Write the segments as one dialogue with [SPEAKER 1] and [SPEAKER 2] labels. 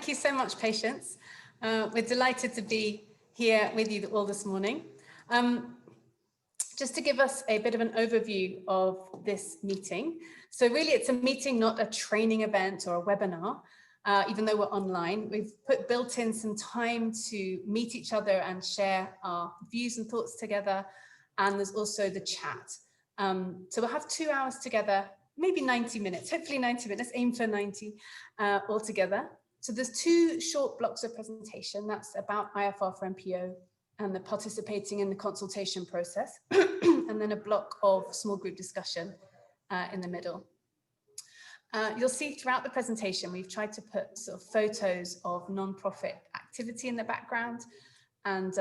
[SPEAKER 1] Thank you so much, Patience. We're delighted to be here with you all this morning. Just to give us a bit of an overview of this meeting. So really it's a meeting, not a training event or a webinar, even though we're online. We've built in some time to meet each other and share our views and thoughts together. And there's also the chat. So we'll have 2 hours together, maybe 90 minutes, hopefully 90 minutes, aim for 90 altogether. So there's 2 short blocks of presentation. That's about IFR for MPO and the participating in the consultation process, and then a block of small group discussion in the middle. You'll see throughout the presentation, we've tried to put sort of photos of non-profit activity in the background. And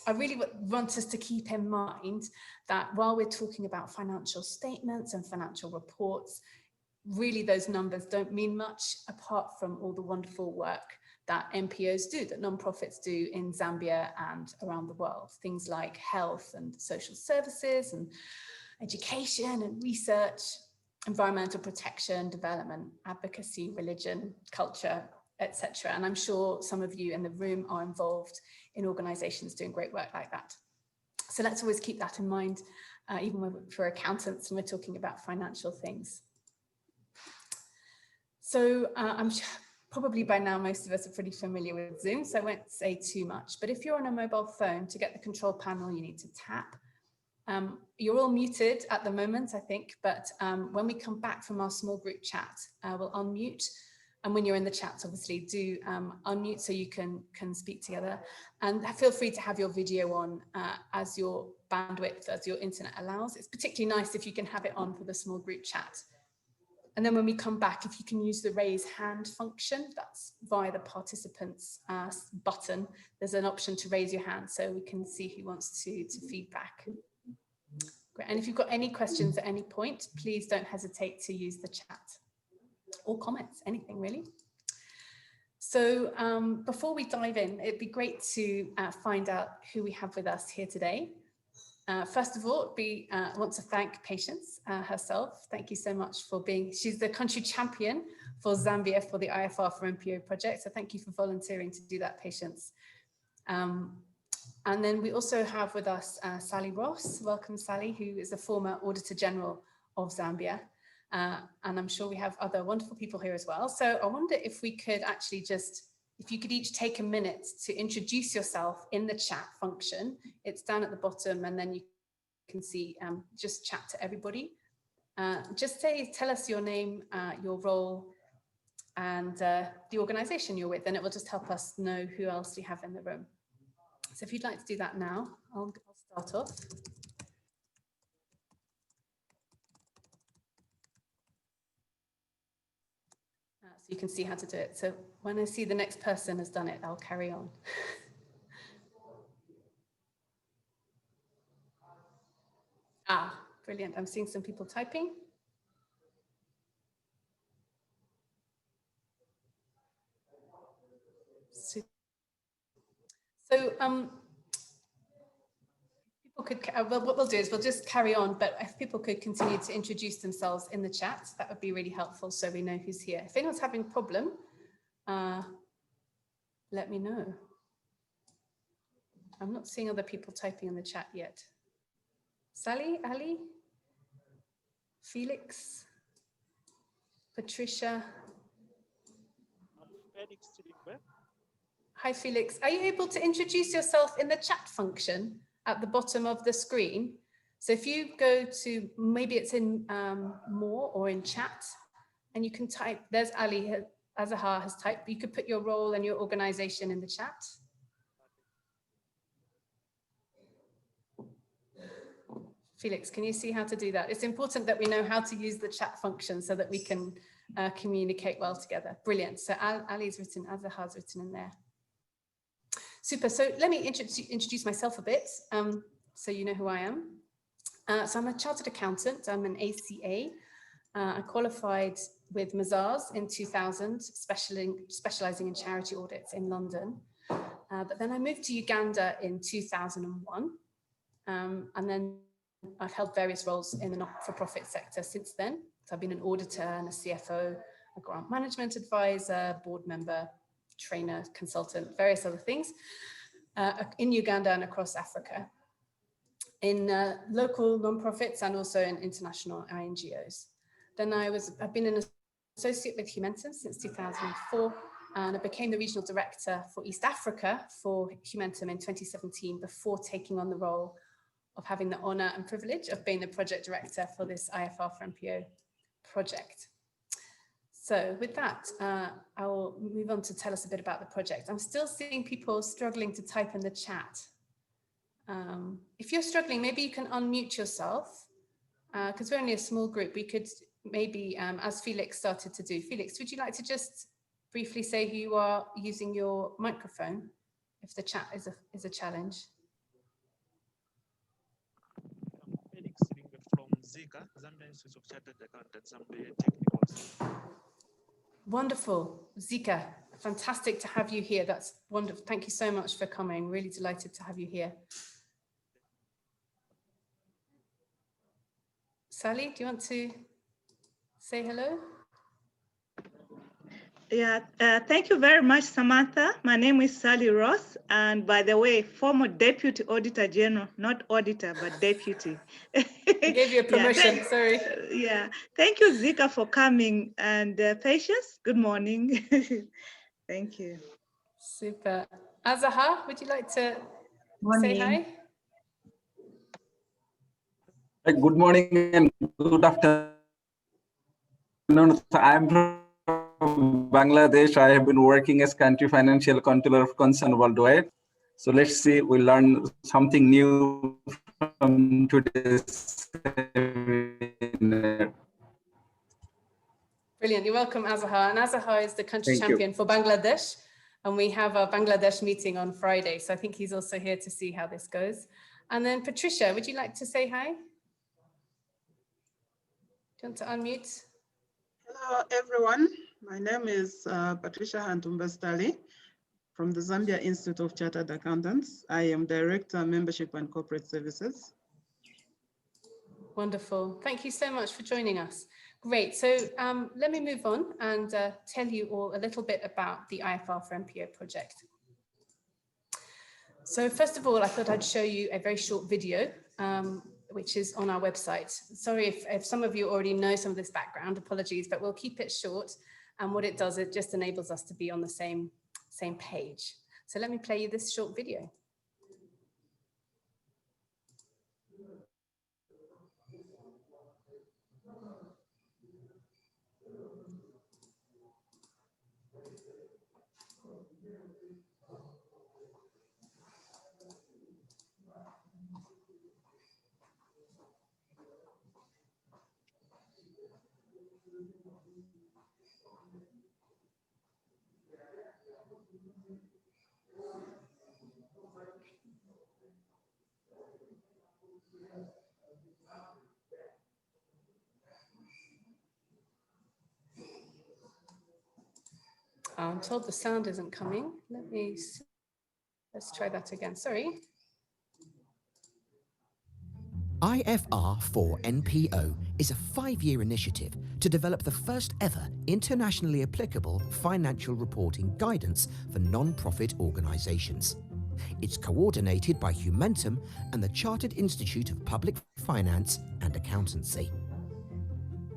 [SPEAKER 1] I really want us to keep in mind that while we're talking about financial statements and financial reports, really those numbers don't mean much apart from all the wonderful work that NPOs do, that non-profits do in Zambia and around the world. Things like health and social services and education and research, environmental protection, development, advocacy, religion, culture, etc. And I'm sure some of you in the room are involved in organizations doing great work like that. So let's always keep that in mind, even when for accountants and we're talking about financial things. So I'm probably by now most of us are pretty familiar with Zoom, so I won't say too much. But if you're on a mobile phone, to get the control panel, you need to tap. You're all muted at the moment, I think, but when we come back from our small group chat, we'll unmute. And when you're in the chat, obviously do unmute so you can speak together. And feel free to have your video on as your bandwidth, as your internet allows. It's particularly nice if you can have it on for the small group chat. And then when we come back, if you can use the raise hand function, that's via the participants button. There's an option to raise your hand so we can see who wants to feedback. Great. And if you've got any questions at any point, please don't hesitate to use the chat or comments, anything really. So before we dive in, it'd be great to find out who we have with us here today. First of all, I want to thank Patience herself. Thank you so much for she's the country champion for Zambia for the IFR for MPO project. So thank you for volunteering to do that, Patience. And then we also have with us Sally Ross. Welcome, Sally, who is a former Auditor General of Zambia. And I'm sure we have other wonderful people here as well. So I wonder if we could actually if you could each take a minute to introduce yourself in the chat function. It's down at the bottom and then you can see, just chat to everybody. Just tell us your name, your role, and the organization you're with, and it will just help us know who else we have in the room. So if you'd like to do that now, I'll start off. So you can see how to do it. So when I see the next person has done it, I'll carry on. Brilliant. I'm seeing some people typing. So people could, well, what we'll do is we'll just carry on, but if people could continue to introduce themselves in the chat, that would be really helpful so we know who's here. If anyone's having a problem, let me know. I'm not seeing other people typing in the chat yet. Sally, Ali, Felix, Patricia. Hi, Felix. Are you able to introduce yourself in the chat function at the bottom of the screen? So if you go to, maybe it's in more or in chat, and you can type, there's Ali Azahar has typed, you could put your role and your organization in the chat. Felix, can you see how to do that? It's important that we know how to use the chat function so that we can communicate well together. Brilliant. So Ali's written, Azahar's written in there. Super. So let me introduce myself a bit so you know who I am. So I'm a chartered accountant. I'm an ACA. I qualified with Mazars in 2000, specializing in charity audits in London. But then I moved to Uganda in 2001. And then I've held various roles in the not-for-profit sector since then. So I've been an auditor and a CFO, a grant management advisor, board member, trainer, consultant, various other things in Uganda and across Africa, in local nonprofits and also in international NGOs. Then I've been an associate with Humentum since 2004, and I became the regional director for East Africa for Humentum in 2017 before taking on the role of having the honor and privilege of being the project director for this IFR for NPO project. So with that, I will move on to tell us a bit about the project. I'm still seeing people struggling to type in the chat. If you're struggling, maybe you can unmute yourself, because we're only a small group. We could maybe, as Felix started to do. Felix, would you like to just briefly say who you are using your microphone, if the chat is a challenge?
[SPEAKER 2] Felix from Zika, Zambia Institute of Chartered Accountants, Zambia Technical.
[SPEAKER 1] Wonderful, Zika, fantastic to have you here. That's wonderful. Thank you so much for coming. Really delighted to have you here. Sally, do you want to say hello?
[SPEAKER 3] Yeah, thank you very much, Samantha. My name is Sally Ross, and by the way, former Deputy Auditor General, not auditor, but deputy.
[SPEAKER 1] I gave you a promotion,
[SPEAKER 3] yeah,
[SPEAKER 1] sorry.
[SPEAKER 3] Yeah, thank you, Zika, for coming, and Patience, good morning. Thank you.
[SPEAKER 1] Super. Azaha, would you like to say hi?
[SPEAKER 4] Good morning and good afternoon. I'm from Bangladesh. I have been working as country financial controller of concern worldwide. So let's see, we learn something new from today's seminar.
[SPEAKER 1] Brilliant, you're welcome, Azaha. And Azaha is the country champion for Bangladesh. And we have our Bangladesh meeting on Friday. So I think he's also here to see how this goes. And then Patricia, would you like to say hi? Do you want to unmute?
[SPEAKER 5] Hello, everyone. My name is Patricia Hantumbastali from the Zambia Institute of Chartered Accountants. I am Director, Membership and Corporate Services.
[SPEAKER 1] Wonderful. Thank you so much for joining us. Great. So let me move on and tell you all a little bit about the IFR for NPO project. So first of all, I thought I'd show you a very short video, which is on our website. Sorry if some of you already know some of this background, apologies, but we'll keep it short. And what it does, it just enables us to be on the same page. So let me play you this short video. I'm told the sound isn't coming. Let's try that again. Sorry.
[SPEAKER 6] IFR for NPO is a 5-year initiative to develop the first ever internationally applicable financial reporting guidance for non-profit organisations. It's coordinated by Humentum and the Chartered Institute of Public Finance and Accountancy.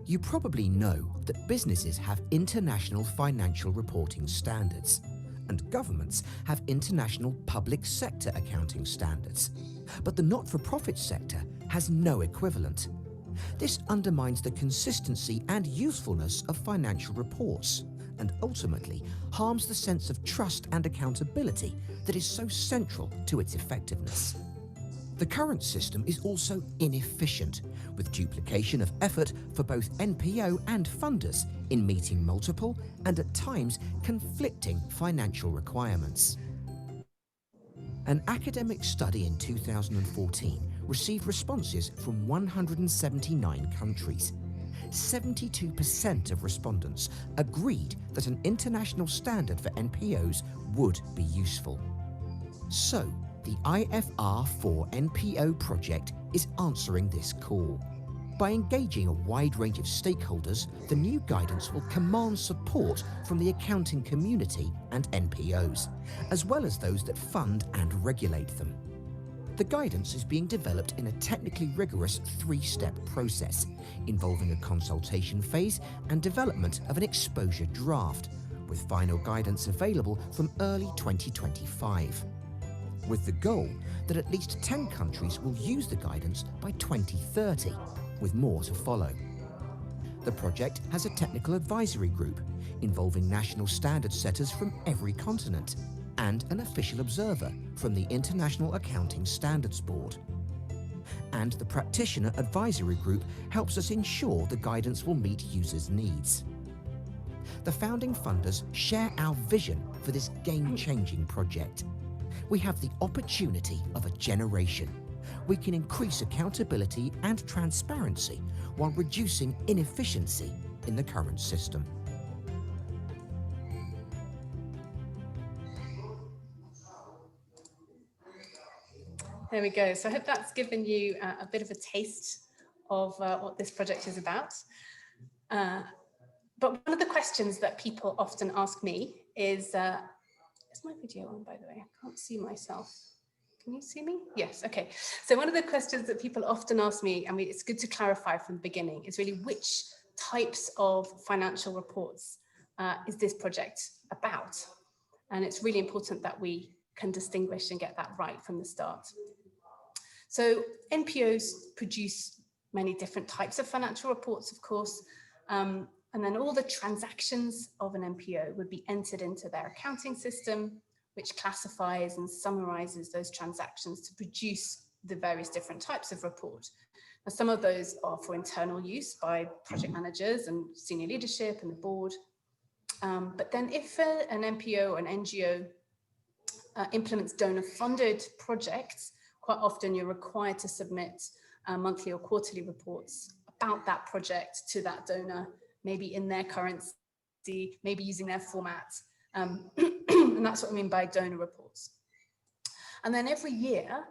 [SPEAKER 6] You probably know that businesses have international financial reporting standards, and governments have international public sector accounting standards. But the not-for-profit sector has no equivalent. This undermines the consistency and usefulness of financial reports, and ultimately harms the sense of trust and accountability that is so central to its effectiveness. The current system is also inefficient, with duplication of effort for both NPO and funders in meeting multiple and at times conflicting financial requirements. An academic study in 2014 received responses from 179 countries. 72% of respondents agreed that an international standard for NPOs would be useful. So, the IFR for NPO project is answering this call. By engaging a wide range of stakeholders, the new guidance will command support from the accounting community and NPOs, as well as those that fund and regulate them. The guidance is being developed in a technically rigorous 3-step process, involving a consultation phase and development of an exposure draft, with final guidance available from early 2025. With the goal that at least 10 countries will use the guidance by 2030, with more to follow. The project has a technical advisory group involving national standard setters from every continent and an official observer from the International Accounting Standards Board. And the practitioner advisory group helps us ensure the guidance will meet users' needs. The founding funders share our vision for this game-changing project. We have the opportunity of a generation. We can increase accountability and transparency while reducing inefficiency in the current system.
[SPEAKER 1] There we go. So I hope that's given you a bit of a taste of what this project is about. But one of the questions that people often ask me is my video on, by the way? I can't see myself. Can you see me? Yes, okay. So one of the questions that people often ask me, and it's good to clarify from the beginning, is really which types of financial reports is this project about? And it's really important that we can distinguish and get that right from the start. So NPOs produce many different types of financial reports, of course, and then all the transactions of an NPO would be entered into their accounting system, which classifies and summarizes those transactions to produce the various different types of report. Now, some of those are for internal use by project managers and senior leadership and the board. But then if an NPO or an NGO implements donor-funded projects, quite often you're required to submit monthly or quarterly reports about that project to that donor, maybe in their currency, maybe using their format. And that's what I mean by donor reports. And then every year,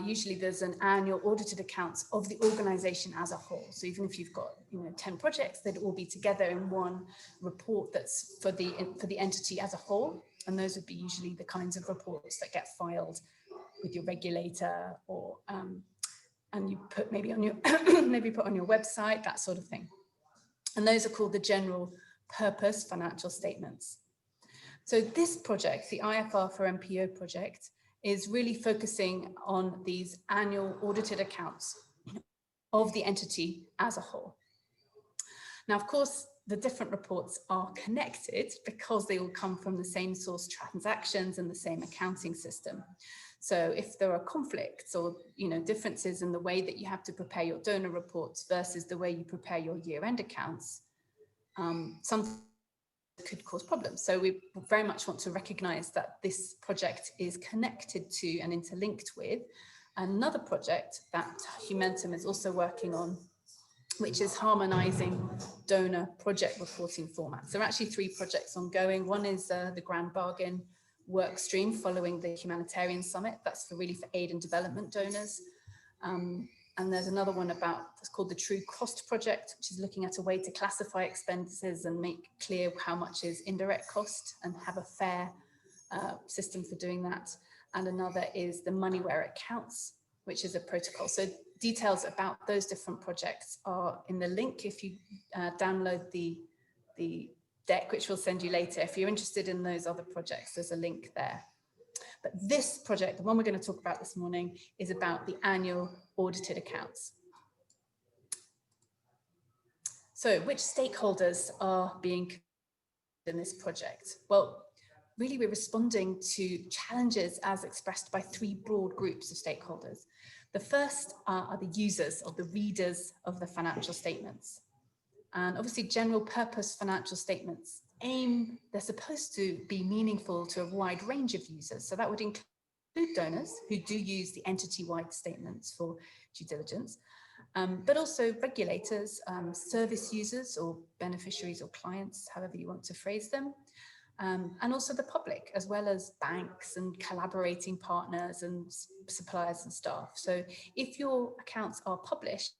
[SPEAKER 1] usually there's an annual audited accounts of the organization as a whole. So even if you've got 10 projects, they'd all be together in one report that's for the entity as a whole. And those would be usually the kinds of reports that get filed with your regulator, or and you put maybe on your maybe put on your website, that sort of thing. And those are called the general purpose financial statements. So this project, the IFR for NPO project, is really focusing on these annual audited accounts of the entity as a whole. Now, of course, the different reports are connected because they all come from the same source transactions and the same accounting system. So if there are conflicts or differences in the way that you have to prepare your donor reports versus the way you prepare your year-end accounts, some could cause problems. So we very much want to recognize that this project is connected to and interlinked with another project that Humentum is also working on, which is harmonizing donor project reporting formats. There are actually 3 projects ongoing. One is the Grand Bargain work stream following the Humanitarian Summit. That's for aid and development donors. And there's another one that's called the True Cost Project, which is looking at a way to classify expenses and make clear how much is indirect cost and have a fair system for doing that. And another is the Money Where It Counts, which is a protocol. So details about those different projects are in the link if you download the deck, which we'll send you later. If you're interested in those other projects, there's a link there. But this project, the one we're going to talk about this morning, is about the annual audited accounts. So which stakeholders are being considered in this project? Well, really we're responding to challenges as expressed by 3 broad groups of stakeholders. The first are the users or the readers of the financial statements. And obviously general purpose financial statements they're supposed to be meaningful to a wide range of users. So that would include donors who do use the entity-wide statements for due diligence, but also regulators, service users or beneficiaries or clients, however you want to phrase them, and also the public, as well as banks and collaborating partners and suppliers and staff. So if your accounts are published,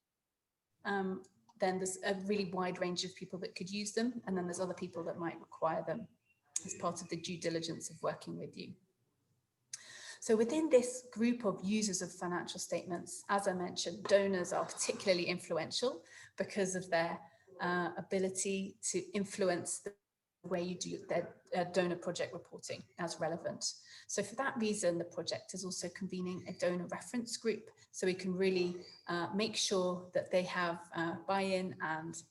[SPEAKER 1] then there's a really wide range of people that could use them. And then there's other people that might require them as part of the due diligence of working with you. So within this group of users of financial statements, as I mentioned, donors are particularly influential because of their ability to influence the way you do their donor project reporting as relevant. So for that reason, the project is also convening a donor reference group, so we can really make sure that they have buy-in and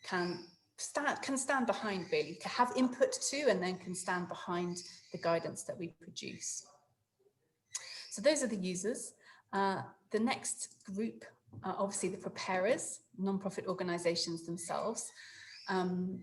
[SPEAKER 1] can stand behind, really, to have input to, and then can stand behind the guidance that we produce. So those are the users. The next group are obviously the preparers, non-profit organizations themselves. And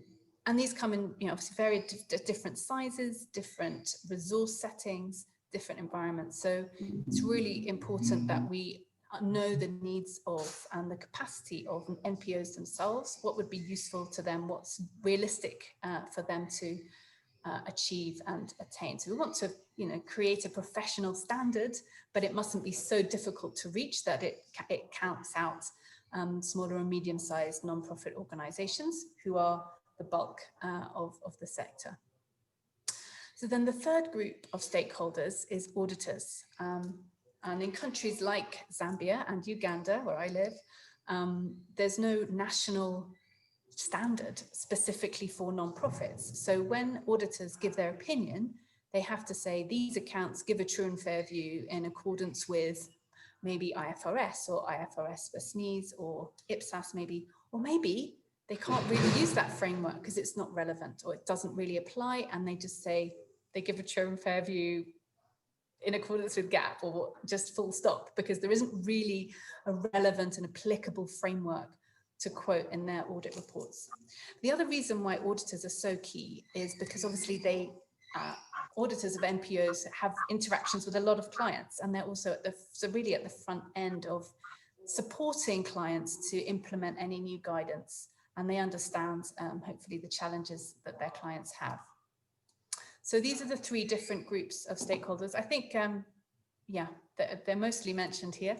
[SPEAKER 1] these come in, obviously very different sizes, different resource settings, different environments. So it's really important that we know the needs of and the capacity of NPOs themselves, what would be useful to them, what's realistic for them to achieve and attain. So we want to, create a professional standard, but it mustn't be so difficult to reach that it counts out smaller and medium-sized non-profit organizations who are the bulk of the sector. So then the third group of stakeholders is auditors. And in countries like Zambia and Uganda, where I live, there's no national standard specifically for non-profits. So when auditors give their opinion, they have to say these accounts give a true and fair view in accordance with maybe IFRS or IFRS for SMEs or IPSAS maybe, or maybe they can't really use that framework because it's not relevant or it doesn't really apply, and they just say they give a true and fair view in accordance with GAAP or just full stop, because there isn't really a relevant and applicable framework to quote in their audit reports. The other reason why auditors are so key is because obviously auditors of NPOs have interactions with a lot of clients, and they're also really at the front end of supporting clients to implement any new guidance, and they understand hopefully the challenges that their clients have. So these are the three different groups of stakeholders. I think, they're mostly mentioned here.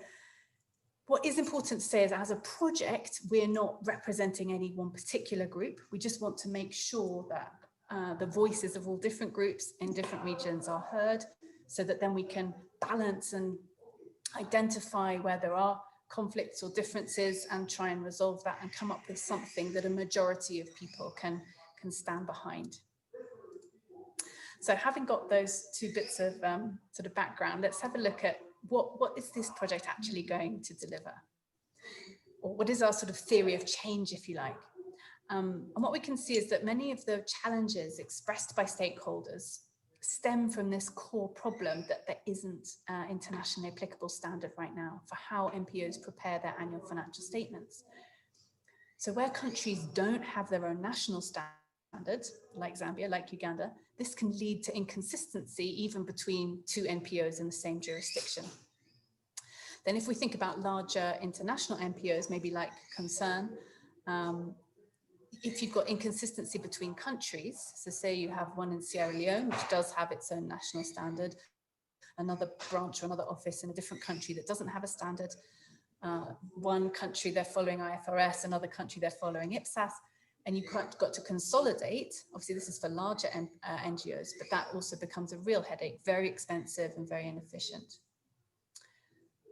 [SPEAKER 1] What is important to say is, as a project, we're not representing any one particular group. We just want to make sure that the voices of all different groups in different regions are heard, so that then we can balance and identify where there are conflicts or differences and try and resolve that and come up with something that a majority of people can stand behind. So having got those two bits of sort of background, let's have a look at what is this project actually going to deliver? Or what is our sort of theory of change, if you like? And what we can see is that many of the challenges expressed by stakeholders stem from this core problem that there isn't internationally applicable standard right now for how NPOs prepare their annual financial statements. So where countries don't have their own national standard, like Zambia, like Uganda, this can lead to inconsistency even between two NPOs in the same jurisdiction. Then if we think about larger international NPOs, maybe like Concern, if you've got inconsistency between countries, so say you have one in Sierra Leone, which does have its own national standard, another branch or another office in a different country that doesn't have a standard, one country they're following IFRS, another country they're following IPSAS, and you've got to consolidate. Obviously this is for larger NGOs, but that also becomes a real headache, very expensive and very inefficient.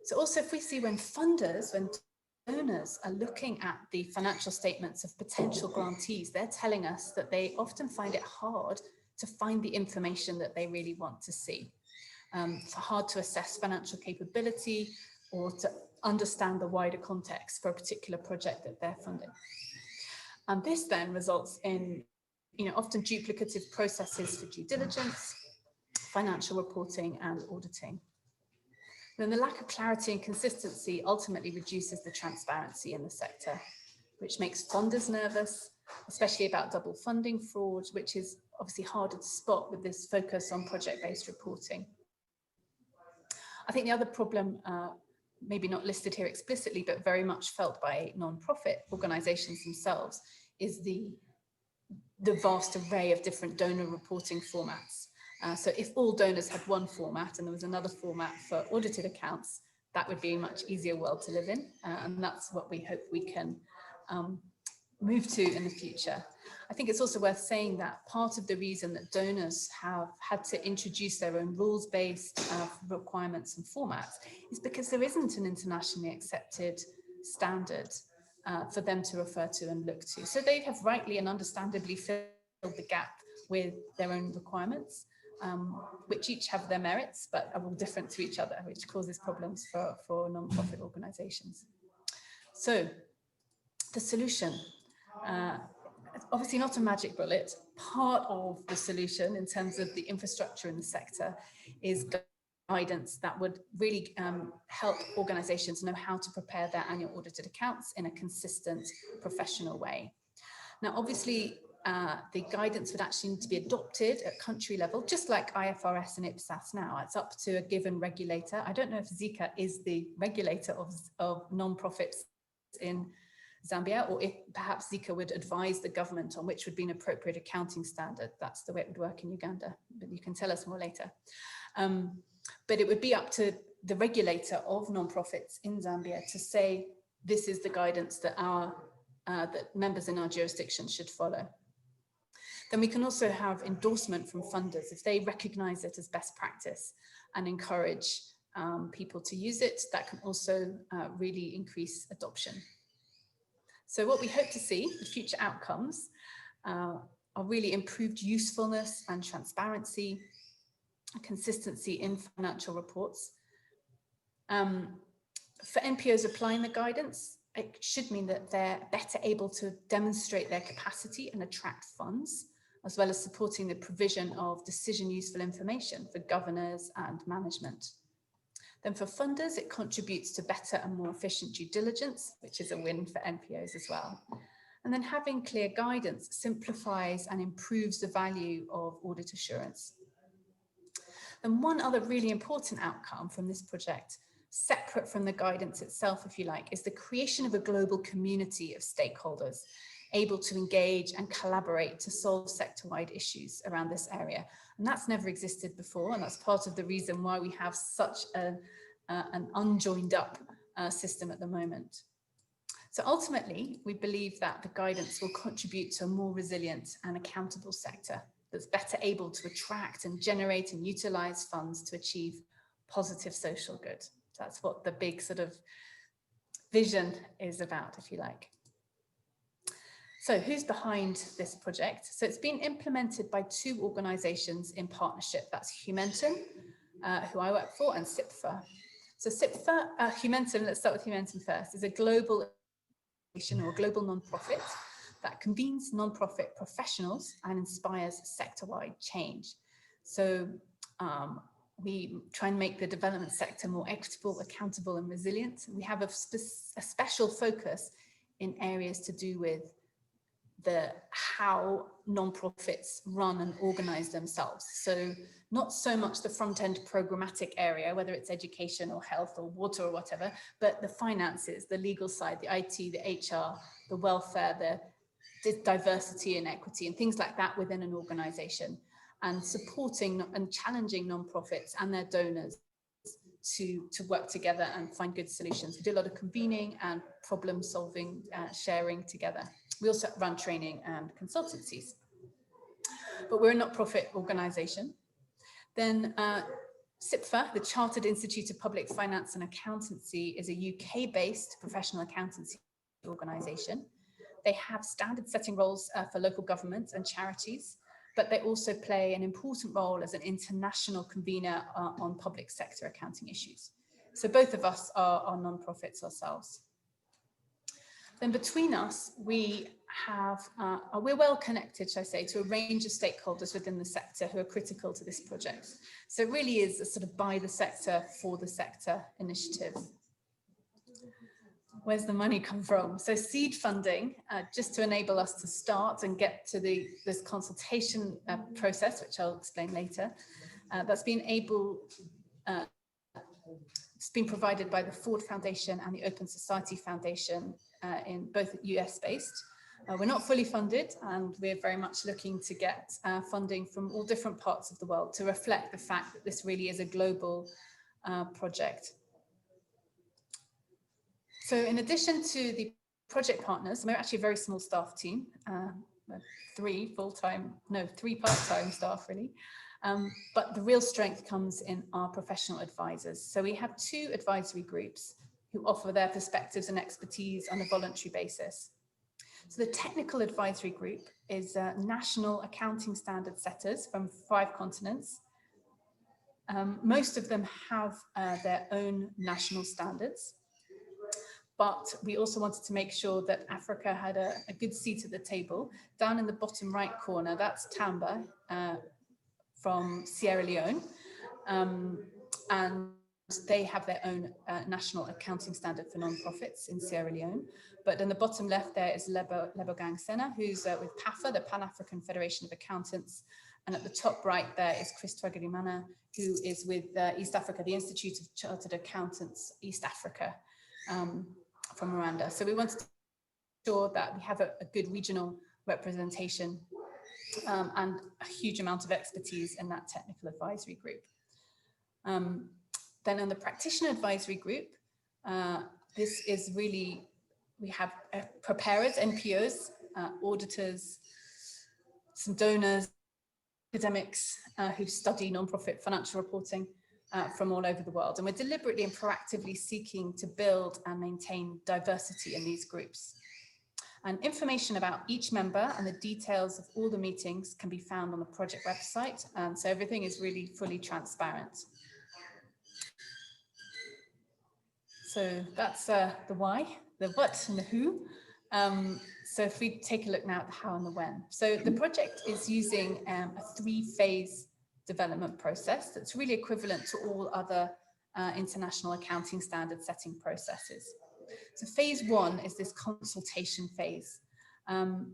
[SPEAKER 1] So also if we see when donors are looking at the financial statements of potential grantees, they're telling us that they often find it hard to find the information that they really want to see. It's hard to assess financial capability or to understand the wider context for a particular project that they're funding. And this then results in, often duplicative processes for due diligence, financial reporting and auditing. Then the lack of clarity and consistency ultimately reduces the transparency in the sector, which makes funders nervous, especially about double funding fraud, which is obviously harder to spot with this focus on project-based reporting. I think the other problem, maybe not listed here explicitly, but very much felt by non-profit organizations themselves, is the vast array of different donor reporting formats. So if all donors had one format and there was another format for audited accounts, that would be a much easier world to live in. And that's what we hope we can move to in the future. I think it's also worth saying that part of the reason that donors have had to introduce their own rules-based requirements and formats is because there isn't an internationally accepted standard for them to refer to and look to. So they have rightly and understandably filled the gap with their own requirements, which each have their merits, but are all different to each other, which causes problems for non-profit organizations. So the solution, obviously not a magic bullet. Part of the solution in terms of the infrastructure in the sector is guidance that would really help organizations know how to prepare their annual audited accounts in a consistent, professional way. Now, obviously, the guidance would actually need to be adopted at country level, just like IFRS and IPSAS now. It's up to a given regulator. I don't know if Zika is the regulator of non-profits in Zambia, or if perhaps Zika would advise the government on which would be an appropriate accounting standard. That's the way it would work in Uganda, but you can tell us more later. But it would be up to the regulator of non-profits in Zambia to say, this is the guidance that that members in our jurisdiction should follow. Then we can also have endorsement from funders if they recognize it as best practice and encourage people to use it. That can also really increase adoption. So what we hope to see, the future outcomes, are really improved usefulness and transparency, consistency in financial reports. For NPOs applying the guidance, it should mean that they're better able to demonstrate their capacity and attract funds, as well as supporting the provision of decision useful information for governors and management. Then for funders, it contributes to better and more efficient due diligence, which is a win for NPOs as well. And then having clear guidance simplifies and improves the value of audit assurance. And one other really important outcome from this project, separate from the guidance itself, if you like, is the creation of a global community of stakeholders able to engage and collaborate to solve sector-wide issues around this area. And that's never existed before, and that's part of the reason why we have such an unjoined up system at the moment. So ultimately, we believe that the guidance will contribute to a more resilient and accountable sector that's better able to attract and generate and utilize funds to achieve positive social good. That's what the big sort of vision is about, if you like. So who's behind this project? So it's been implemented by two organizations in partnership. That's Humentum, who I work for, and CIPFA. So CIPFA, Humentum, let's start with Humentum first, is a global or global non-profit that convenes non-profit professionals and inspires sector-wide change. So we try and make the development sector more equitable, accountable, and resilient. We have a special focus in areas to do with how non-profits run and organize themselves. So not so much the front-end programmatic area, whether it's education or health or water or whatever, but the finances, the legal side, the IT, the HR, the welfare, the diversity and equity and things like that within an organization, and supporting and challenging non-profits and their donors to work together and find good solutions. We do a lot of convening and problem solving, sharing together. We also run training and consultancies, but we're a not-profit organization. Then CIPFA, the Chartered Institute of Public Finance and Accountancy, is a UK-based professional accountancy organization. They have standard setting roles for local governments and charities, but they also play an important role as an international convener on public sector accounting issues. So both of us are non-profits ourselves. Then between us, we're well connected, shall I say, to a range of stakeholders within the sector who are critical to this project. So it really is a sort of by the sector, for the sector initiative. Where's the money come from? So seed funding, just to enable us to start and get to this consultation process, which I'll explain later, that's been it's been provided by the Ford Foundation and the Open Society Foundation, in both US based. We're not fully funded, and we're very much looking to get funding from all different parts of the world to reflect the fact that this really is a global project. So in addition to the project partners, we're actually a very small staff team, three part-time staff really. But the real strength comes in our professional advisors. So we have 2 advisory groups who offer their perspectives and expertise on a voluntary basis. So the technical advisory group is national accounting standard setters from 5 continents. Most of them have their own national standards, but we also wanted to make sure that Africa had a good seat at the table. Down in the bottom right corner, that's Tamba from Sierra Leone, and they have their own national accounting standard for non-profits in Sierra Leone. But in the bottom left there is Lebogang Sena, who's with PAFA, the Pan-African Federation of Accountants. And at the top right there is Chris Twagarimana, who is with East Africa, the Institute of Chartered Accountants, East Africa, from Rwanda. So we wanted to ensure that we have a good regional representation and a huge amount of expertise in that technical advisory group. Then on the practitioner advisory group, this is really, we have preparers, NPOs, auditors, some donors, academics who study nonprofit financial reporting from all over the world. And we're deliberately and proactively seeking to build and maintain diversity in these groups. And information about each member and the details of all the meetings can be found on the project website. And so everything is really fully transparent. So that's the why, the what and the who. So if we take a look now at the how and the when. So the project is using a 3-phase development process that's really equivalent to all other international accounting standard setting processes. So phase 1 is this consultation phase. And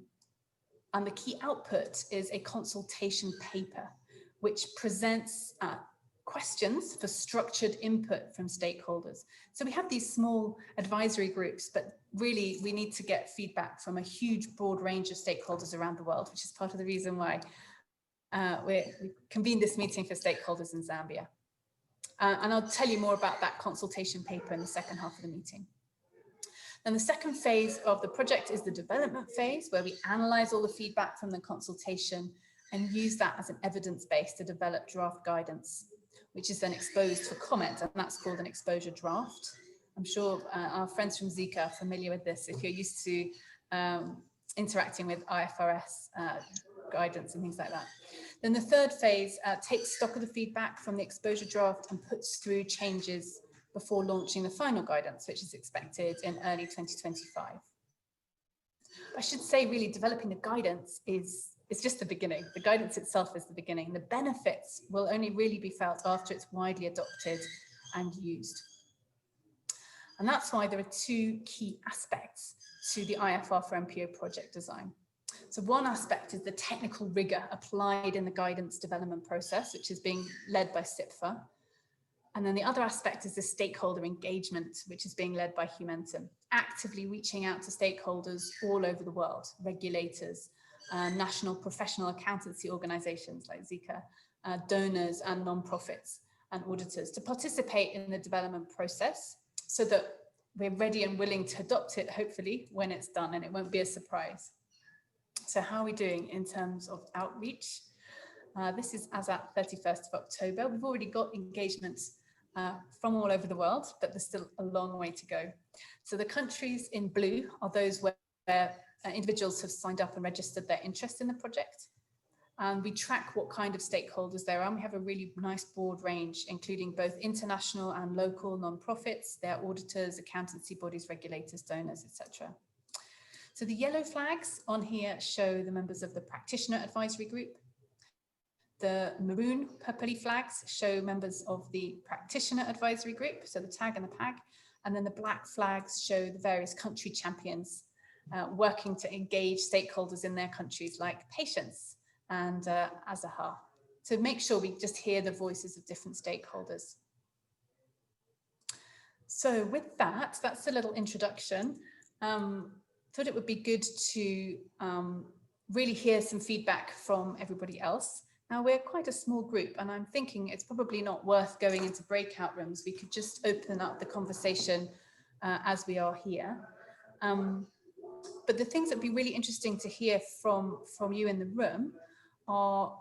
[SPEAKER 1] the key output is a consultation paper, which presents questions for structured input from stakeholders. So we have these small advisory groups, but really we need to get feedback from a huge broad range of stakeholders around the world, which is part of the reason why we convened this meeting for stakeholders in Zambia. And I'll tell you more about that consultation paper in the second half of the meeting. Then the second phase of the project is the development phase, where we analyze all the feedback from the consultation and use that as an evidence base to develop draft guidance, which is then exposed for comment, and that's called an exposure draft. I'm sure our friends from Zika are familiar with this if you're used to interacting with IFRS guidance and things like that. Then the third phase takes stock of the feedback from the exposure draft and puts through changes before launching the final guidance, which is expected in early 2025. I should say really developing the guidance is just the beginning. The guidance itself is the beginning. The benefits will only really be felt after it's widely adopted and used. And that's why there are 2 key aspects to the IFR for NPO project design. So one aspect is the technical rigor applied in the guidance development process, which is being led by SIPFA. And then the other aspect is the stakeholder engagement, which is being led by Humentum, actively reaching out to stakeholders all over the world, regulators, national professional accountancy organizations like Zika, donors and non-profits and auditors to participate in the development process so that we're ready and willing to adopt it, hopefully, when it's done and it won't be a surprise. So how are we doing in terms of outreach? This is as at 31st of October. We've already got engagements from all over the world, but there's still a long way to go. So the countries in blue are those where individuals have signed up and registered their interest in the project. And we track what kind of stakeholders there are. And we have a really nice broad range, including both international and local non-profits, their auditors, accountancy bodies, regulators, donors, etc. So the yellow flags on here show the members of the practitioner advisory group. The maroon purpley flags show members of the practitioner advisory group, so the TAG and the PAG, and then the black flags show the various country champions working to engage stakeholders in their countries like patients and Azaha, to make sure we just hear the voices of different stakeholders. So with that, that's a little introduction. Thought it would be good to really hear some feedback from everybody else. Now we're quite a small group and I'm thinking it's probably not worth going into breakout rooms. We could just open up the conversation as we are here. But the things that would be really interesting to hear from you in the room are,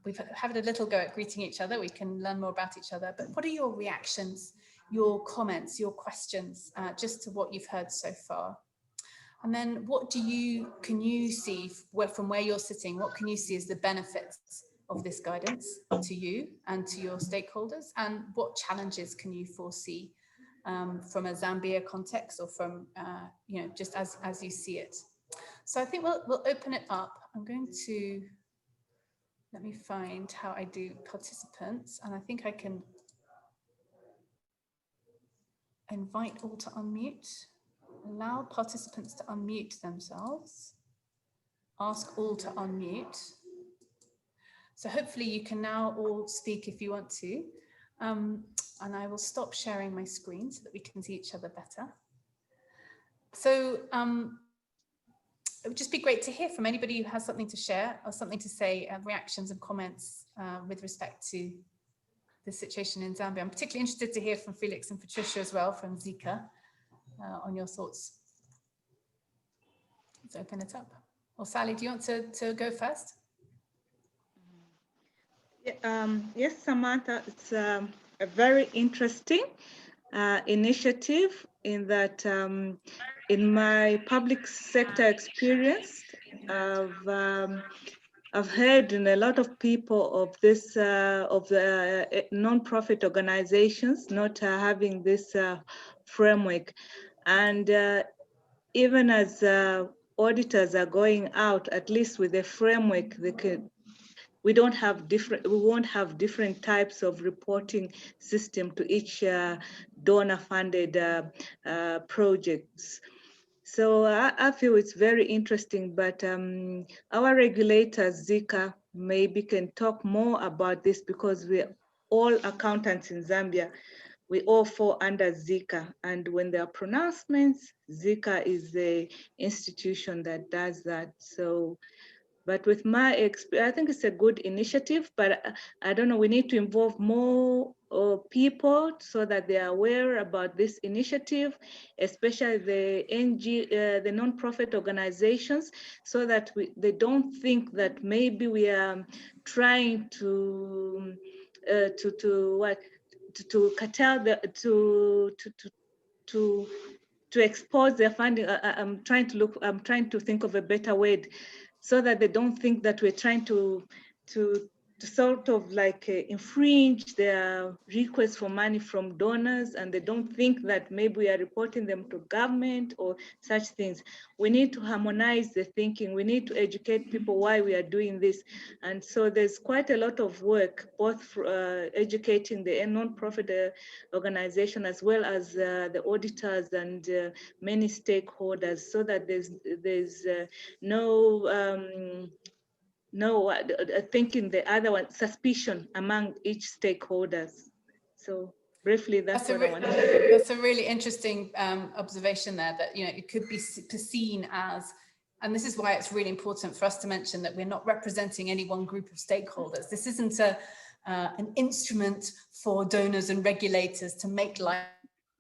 [SPEAKER 1] we've had a little go at greeting each other, we can learn more about each other, but what are your reactions, your comments, your questions, just to what you've heard so far? And then what can you see from where you're sitting, what can you see as the benefits of this guidance to you and to your stakeholders, and what challenges can you foresee from a Zambia context, or from, you know, just as you see it? So I think we'll open it up. I'm going to, let me find how I do participants, and I think I can invite all to unmute, allow participants to unmute themselves, ask all to unmute. So hopefully you can now all speak if you want to. And I will stop sharing my screen so that we can see each other better. So it would just be great to hear from anybody who has something to share or something to say, reactions and comments with respect to the situation in Zambia. I'm particularly interested to hear from Felix and Patricia as well, from Zika, on your thoughts. Let's open it up. Or Sally, do you want to go first?
[SPEAKER 3] Yes, Samantha, it's a very interesting initiative, in that in my public sector experience, I've heard in a lot of people of this of the non-profit organizations not having this framework, and even as auditors are going out, at least with a framework, they could. We won't have different types of reporting system to each donor-funded projects. So I feel it's very interesting, but our regulators, Zika, maybe can talk more about this, because we're all accountants in Zambia. We all fall under Zika, and when there are pronouncements, Zika is the institution that does that. So, but with my experience, I think it's a good initiative, but I don't know, we need to involve more people so that they are aware about this initiative, especially the non-profit organizations, so that they don't think that maybe we are trying to curtail to expose their funding. I'm trying to think of a better word, so that they don't think that we're trying to sort of like infringe their requests for money from donors, and they don't think that maybe we are reporting them to government or such things. We need to harmonize the thinking. We need to educate people why we are doing this. And so there's quite a lot of work, both for, educating the non-profit organization, as well as the auditors and many stakeholders, so that there's no thinking the other one, suspicion among each stakeholders. So briefly, that's what I wanted to say.
[SPEAKER 1] That's a really interesting observation there, that, you know, it could be seen as, and this is why it's really important for us to mention that we're not representing any one group of stakeholders. This isn't an instrument for donors and regulators to make life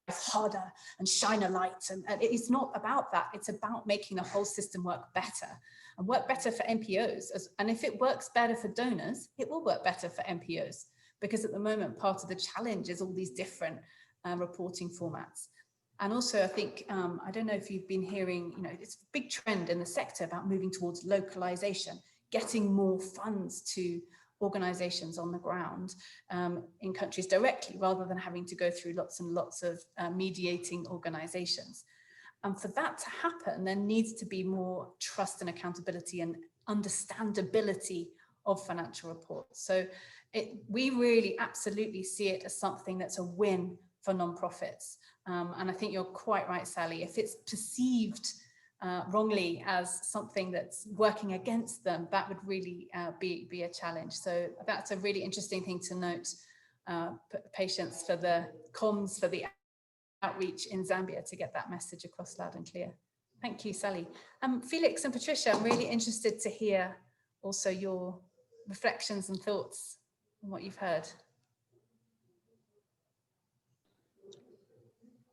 [SPEAKER 1] harder and shine a light, and it's not about that. It's about making the whole system work better, and work better for NPOs. And if it works better for donors, it will work better for NPOs, because at the moment part of the challenge is all these different reporting formats. And also, I think, I don't know if you've been hearing, you know, it's a big trend in the sector about moving towards localization, getting more funds to organizations on the ground in countries directly, rather than having to go through lots and lots of mediating organizations. And for that to happen, there needs to be more trust and accountability and understandability of financial reports. So we really absolutely see it as something that's a win for nonprofits. And I think you're quite right, Sally. If it's perceived wrongly as something that's working against them, that would really be a challenge. So that's a really interesting thing to note. Patience for the comms, for the outreach in Zambia, to get that message across loud and clear. Thank you, Sally. Felix and Patricia, I'm really interested to hear also your reflections and thoughts on what you've heard.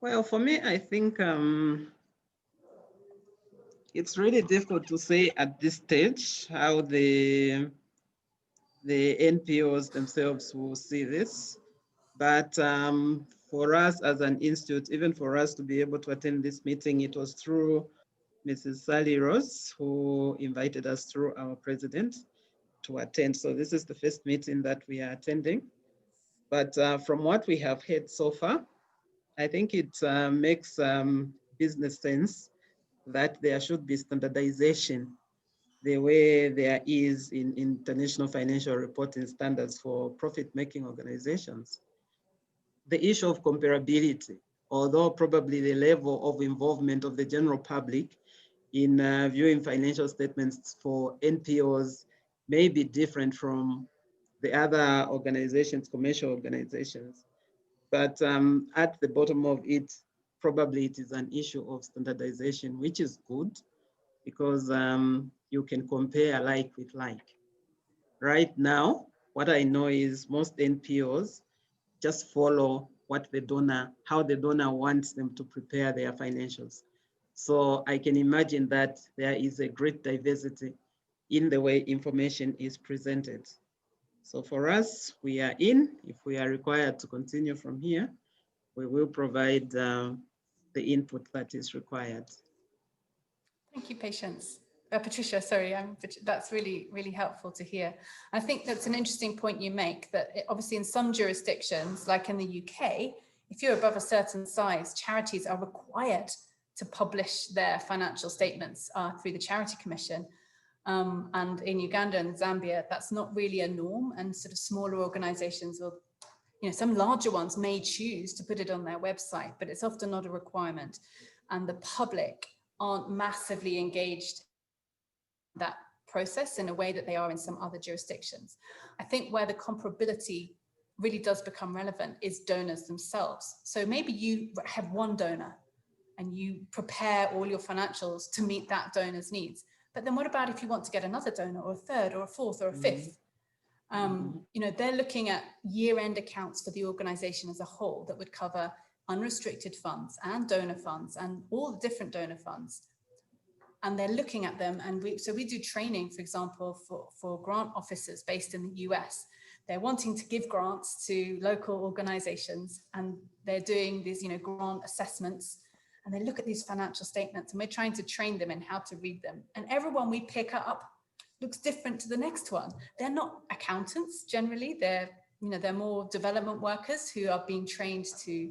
[SPEAKER 5] Well, for me, I think it's really difficult to say at this stage how the NPOs themselves will see this. But for us as an institute, even for us to be able to attend this meeting, it was through Mrs. Sally Rose, who invited us through our president to attend. So this is the first meeting that we are attending. But from what we have heard so far, I think it makes business sense that there should be standardization the way there is in international financial reporting standards for profit-making organizations. The issue of comparability, although probably the level of involvement of the general public in viewing financial statements for NPOs may be different from the other organizations, commercial organizations. But at the bottom of it, probably it is an issue of standardization, which is good because you can compare like with like. Right now, what I know is most NPOs just follow what the donor, how the donor wants them to prepare their financials. So I can imagine that there is a great diversity in the way information is presented. So for us, we are in. If we are required to continue from here, we will provide the input that is required.
[SPEAKER 1] Thank you, Patience. Patricia, sorry, that's really, really helpful to hear. I think that's an interesting point you make, that obviously in some jurisdictions, like in the UK, if you're above a certain size, charities are required to publish their financial statements through the Charity Commission. And in Uganda and Zambia, that's not really a norm, and sort of smaller organizations will, some larger ones may choose to put it on their website, but it's often not a requirement. And the public aren't massively engaged in that process in a way that they are in some other jurisdictions. I think where the comparability really does become relevant is donors themselves. So maybe you have one donor and you prepare all your financials to meet that donor's needs. But then what about if you want to get another donor, or a third, or a fourth, or a fifth? They're looking at year-end accounts for the organization as a whole that would cover unrestricted funds and donor funds and all the different donor funds. And they're looking at them, and we do training, for example, for grant officers based in the US. They're wanting to give grants to local organizations, and they're doing these, grant assessments, and they look at these financial statements, and we're trying to train them in how to read them. And everyone we pick up looks different to the next one. They're not accountants generally. They're more development workers who are being trained to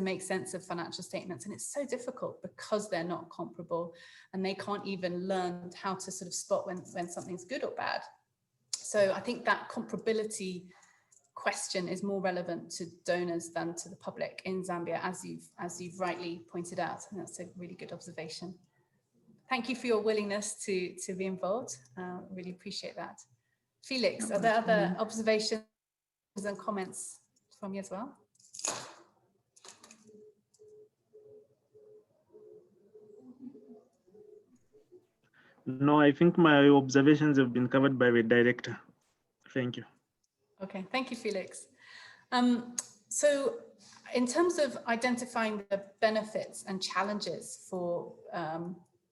[SPEAKER 1] make sense of financial statements. And it's so difficult because they're not comparable, and they can't even learn how to sort of spot when something's good or bad. So I think that comparability question is more relevant to donors than to the public in Zambia, as you've rightly pointed out. And that's a really good observation. Thank you for your willingness to be involved. Really appreciate that. Felix, are there other observations and comments from you as well?
[SPEAKER 2] No, I think my observations have been covered by the director. Thank you.
[SPEAKER 1] Okay, thank you, Felix. So in terms of identifying the benefits and challenges for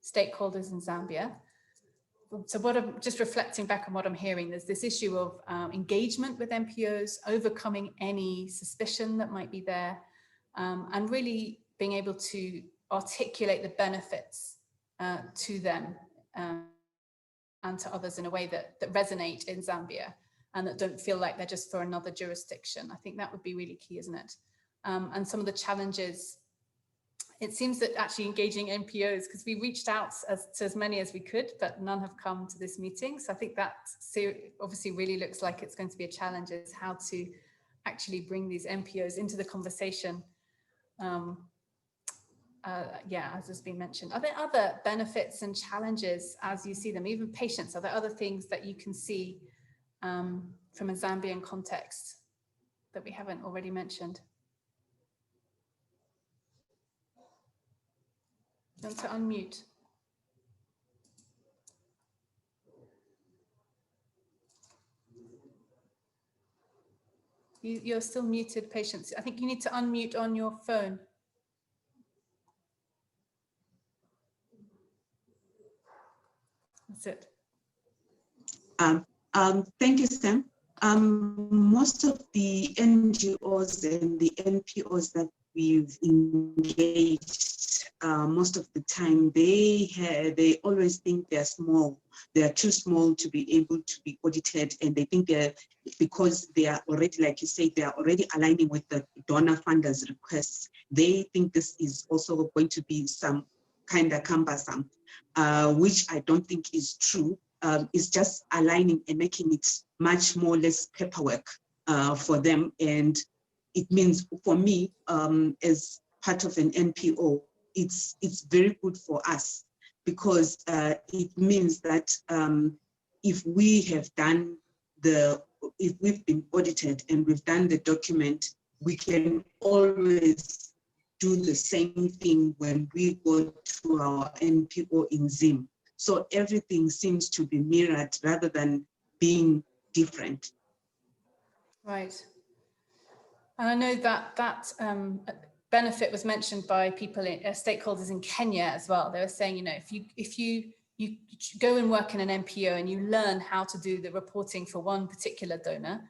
[SPEAKER 1] stakeholders in Zambia, so what I'm just reflecting back on what I'm hearing, there's this issue of engagement with NPOs, overcoming any suspicion that might be there, and really being able to articulate the benefits to them and to others in a way that resonate in Zambia and that don't feel like they're just for another jurisdiction. I think that would be really key, isn't it? And some of the challenges, it seems that actually engaging NPOs, because we reached out to as many as we could, but none have come to this meeting. So I think that obviously really looks like it's going to be a challenge, is how to actually bring these NPOs into the conversation. As has been mentioned. Are there other benefits and challenges as you see them, even patients? Are there other things that you can see from a Zambian context that we haven't already mentioned? You want to unmute? You're still muted, Patience. I think you need to unmute on your phone. That's it.
[SPEAKER 7] Thank you, Sam. Most of the NGOs and the NPOs that we've engaged, most of the time, they always think they're small. They're too small to be able to be audited, and they think because they are already, like you say, they are already aligning with the donor funders' requests. They think this is also going to be some kind of cumbersome, which I don't think is true. It's just aligning and making it much more less paperwork for them. And it means for me, as part of an NPO, it's very good for us, because it means that if we've been audited and we've done the document, we can always do the same thing when we go to our NPO in Zim. So everything seems to be mirrored rather than being different.
[SPEAKER 1] Right. And I know that benefit was mentioned by people, stakeholders in Kenya as well. They were saying, you know, if you go and work in an NPO and you learn how to do the reporting for one particular donor,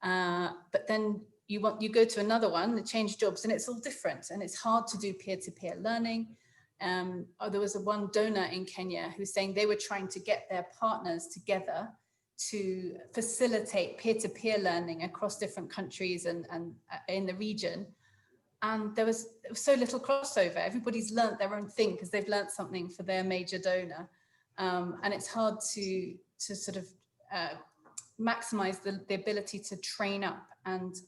[SPEAKER 1] but then you go to another one, change jobs, and it's all different, and it's hard to do peer-to-peer learning. There was one donor in Kenya who's saying they were trying to get their partners together to facilitate peer-to-peer learning across different countries and in the region. And there was so little crossover. Everybody's learnt their own thing because they've learnt something for their major donor. And it's hard to sort of maximize the ability to train up and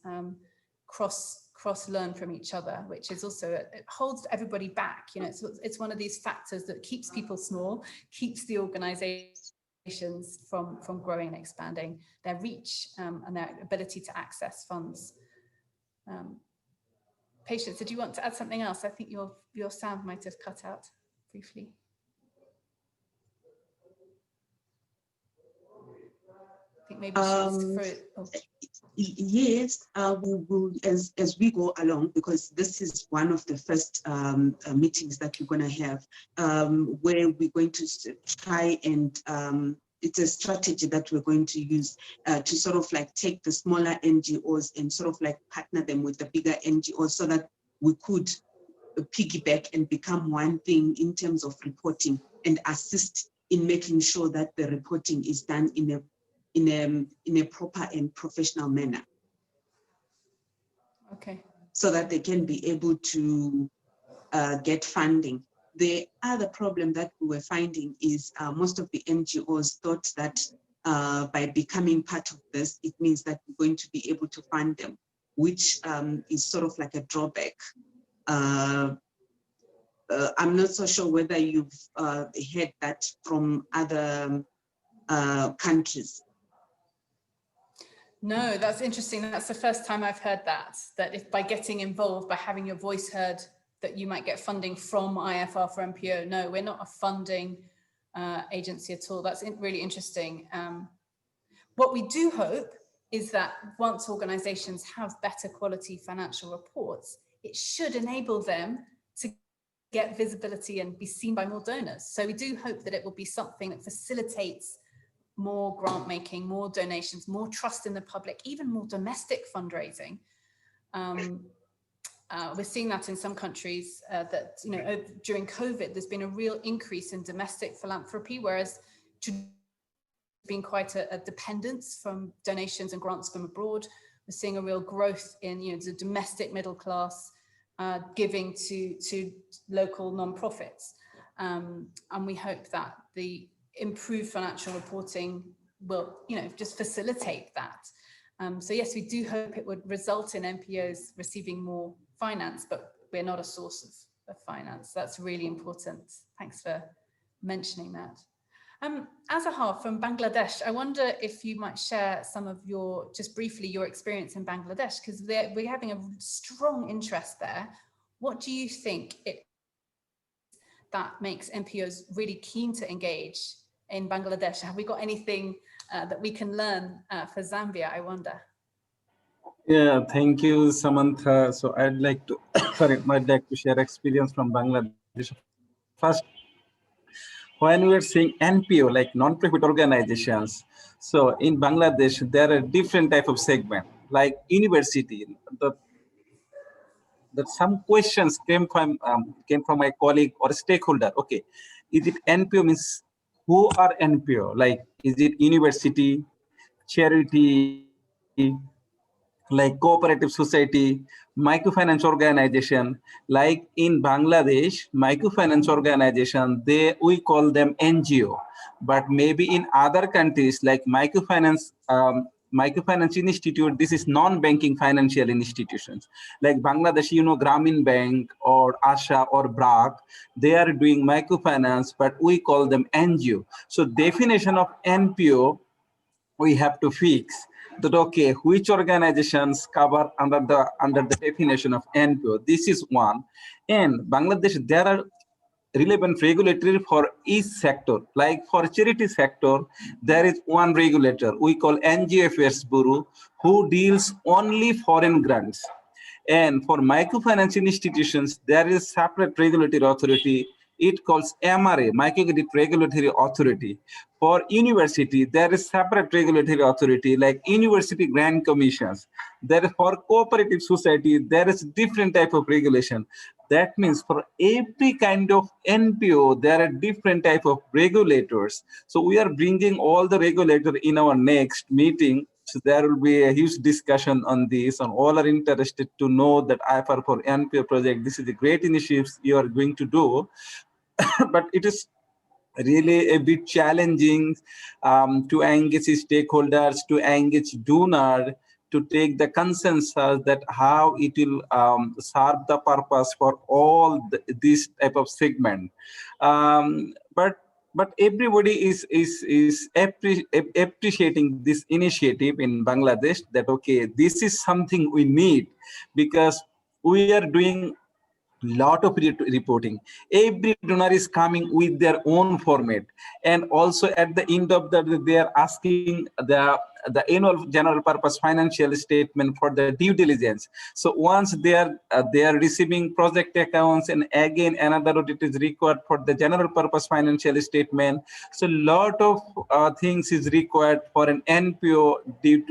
[SPEAKER 1] cross learn from each other, which is also, it holds everybody back. You know, it's one of these factors that keeps people small, keeps the organizations from growing and expanding their reach and their ability to access funds. Patience, did you want to add something else? I think your sound might have cut out briefly. I think maybe she wants to throw it. Oh.
[SPEAKER 7] Yes, we will, as we go along, because this is one of the first meetings that we're going to have, where we're going to try and it's a strategy that we're going to use to sort of like take the smaller NGOs and sort of like partner them with the bigger NGOs, so that we could piggyback and become one thing in terms of reporting, and assist in making sure that the reporting is done in a proper and professional manner.
[SPEAKER 1] Okay.
[SPEAKER 7] So that they can be able to get funding. The other problem that we were finding is most of the NGOs thought that by becoming part of this, it means that we're going to be able to fund them, which is sort of like a drawback. I'm not so sure whether you've heard that from other countries.
[SPEAKER 1] No, that's interesting. That's the first time I've heard that if by getting involved, by having your voice heard, that you might get funding from IFR for NPO. No, we're not a funding agency at all. That's really interesting. What we do hope is that once organizations have better quality financial reports, it should enable them to get visibility and be seen by more donors. So we do hope that it will be something that facilitates more grant making, more donations, more trust in the public, even more domestic fundraising. We're seeing that in some countries that, you know, during COVID, there's been a real increase in domestic philanthropy, whereas there's been quite a dependence from donations and grants from abroad. We're seeing a real growth in, you know, the domestic middle class giving to local non-profits. And we hope that the improved financial reporting will, you know, just facilitate that. So yes, we do hope it would result in NPOs receiving more finance, but we're not a source of finance. That's really important. Thanks for mentioning that. Azahar from Bangladesh, I wonder if you might share some of your, just briefly, your experience in Bangladesh, because we're having a strong interest there. What do you think that makes NPOs really keen to engage in Bangladesh? Have we got anything that we can learn for Zambia, I wonder?
[SPEAKER 4] Yeah, thank you, Samantha. So I'd like to, share experience from Bangladesh. First, when we are saying NPO, like non-profit organizations, so in Bangladesh, there are different type of segment, like university. That some questions came from my colleague or stakeholder. Okay, is it NPO means who are NPO? Like, is it university, charity, like cooperative society, microfinance organization? Like in Bangladesh, microfinance organization, we call them NGO, but maybe in other countries like microfinance institute, this is non-banking financial institutions. Like Bangladesh, Grameen Bank or Asha or BRAC, they are doing microfinance, but we call them NGO. So definition of NPO, we have to fix that. Okay, which organizations cover under the definition of NPO? This is one. And Bangladesh, there are relevant regulatory for each sector. Like for charity sector, there is one regulator we call NGO Affairs Bureau, who deals only foreign grants. And for microfinance institutions, there is separate regulatory authority. It calls MRA, Microcredit Regulatory Authority. For university, there is separate regulatory authority like University Grant Commissions. There, for cooperative society, there is different type of regulation. That means for every kind of NPO, there are different type of regulators. So we are bringing all the regulator in our next meeting. So there will be a huge discussion on this, and all are interested to know that IFR for NPO project, this is a great initiative you are going to do, but it is really a bit challenging to engage stakeholders, to engage donor, to take the consensus that how it will serve the purpose for all this type of segment. But everybody is appreciating this initiative in Bangladesh, that okay, this is something we need, because we are doing lot of reporting. Every donor is coming with their own format, and also at the end of the day, they are asking the annual general purpose financial statement for the due diligence. So once they are receiving project accounts, and again another audit is required for the general purpose financial statement. So lot of things is required for an NPO due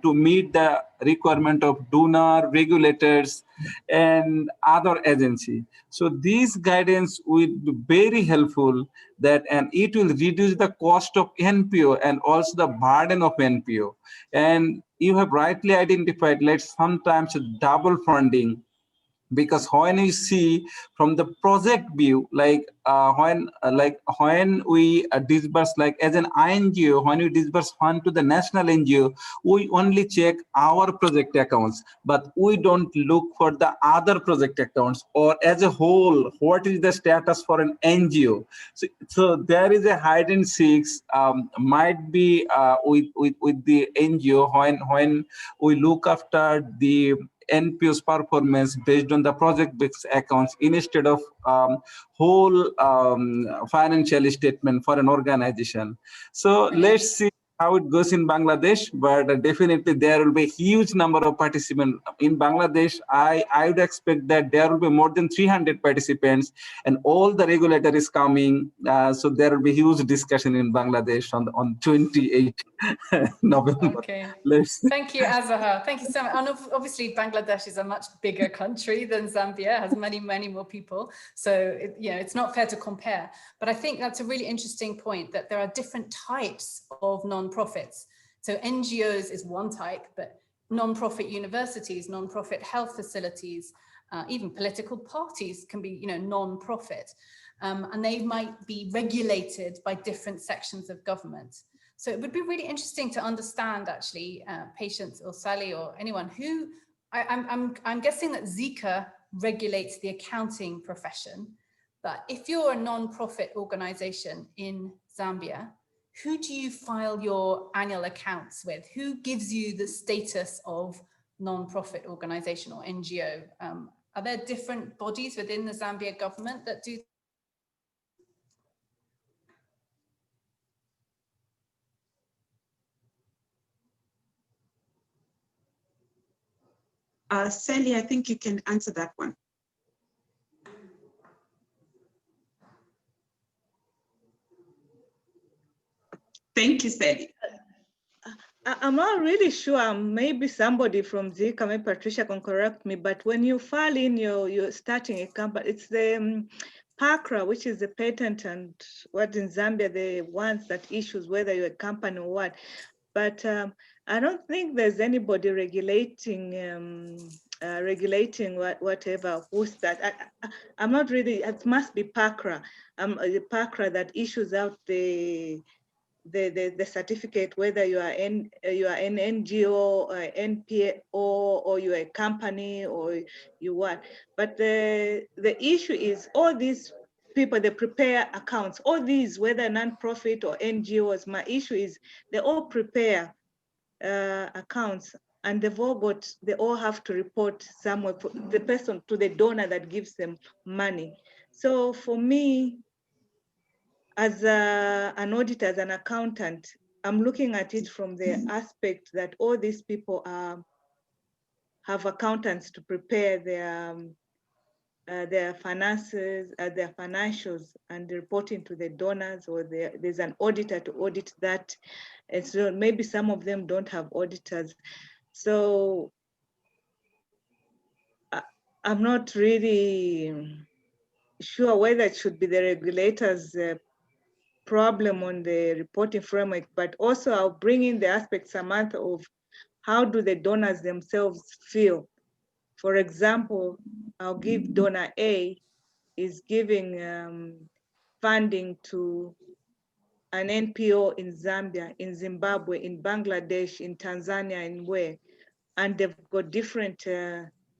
[SPEAKER 4] to meet the requirement of donor, regulators, and other agency. So this guidance will be very helpful, and it will reduce the cost of NPO and also the burden of NPO. And you have rightly identified, like sometimes double funding, because when you see from the project view, like when we disburse, like as an NGO, when we disburse fund to the national NGO, we only check our project accounts, but we don't look for the other project accounts, or as a whole, what is the status for an NGO. So there is a hide and seeks might be with the NGO when we look after the NPO's performance based on the project-based accounts instead of whole financial statement for an organization. So let's see how it goes in Bangladesh, but definitely there will be a huge number of participants in Bangladesh. I would expect that there will be more than 300 participants, and all the regulator is coming. So there will be huge discussion in Bangladesh on 28 November.
[SPEAKER 1] Okay.
[SPEAKER 4] Let's see.
[SPEAKER 1] Thank you, Azahar. Thank you so much. And obviously, Bangladesh is a much bigger country than Zambia, has many, many more people. So, it's not fair to compare. But I think that's a really interesting point, that there are different types of non-profits. So NGOs is one type, but non-profit universities, non-profit health facilities, even political parties can be, non-profit. And they might be regulated by different sections of government. So it would be really interesting to understand, actually, Patience or Sally or anyone who, I'm guessing that Zika regulates the accounting profession, but if you're a non-profit organization in Zambia, who do you file your annual accounts with? Who gives you the status of non-profit organization or NGO? Are there different bodies within the Zambia government that do?
[SPEAKER 7] Sally, I think you can answer that one. Thank you, Sally.
[SPEAKER 3] I'm not really sure. Maybe somebody from Zika, maybe Patricia can correct me. But when you file in you're starting a company, it's the PACRA, which is the patent and what in Zambia, the ones that issues whether you're a company or what. But I don't think there's anybody regulating whatever who's that. I'm not really. It must be PACRA. The PACRA that issues out the certificate, whether you are an NGO or NPO or you're a company or you what. But the issue is all these people, they prepare accounts, all these, whether non-profit or NGOs, my issue is they all prepare accounts and they all have to report somewhere for the person to the donor that gives them money. So for me, as an auditor, as an accountant, I'm looking at it from the aspect that all these people have accountants to prepare their finances, their financials, and reporting to the donors, or there's an auditor to audit that. And so maybe some of them don't have auditors. So I'm not really sure whether it should be the regulators' problem on the reporting framework, but also I'll bring in the aspect, Samantha, of how do the donors themselves feel. For example, I'll give donor A is giving funding to an NPO in Zambia, in Zimbabwe, in Bangladesh, in Tanzania, and where, and they've got different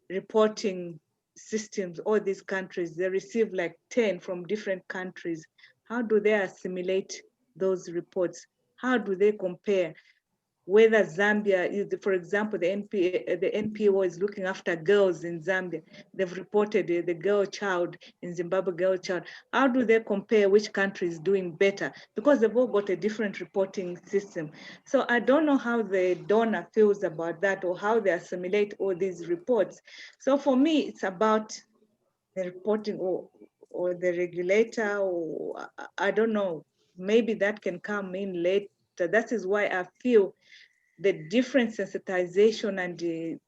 [SPEAKER 3] reporting systems, all these countries, they receive like 10 from different countries. How do they assimilate those reports? How do they compare? Whether Zambia is, for example, the NPO is looking after girls in Zambia. They've reported the girl child in Zimbabwe, girl child. How do they compare which country is doing better? Because they've all got a different reporting system. So I don't know how the donor feels about that or how they assimilate all these reports. So for me, it's about the reporting or the regulator, or I don't know, maybe that can come in later. That is why I feel the different sensitization and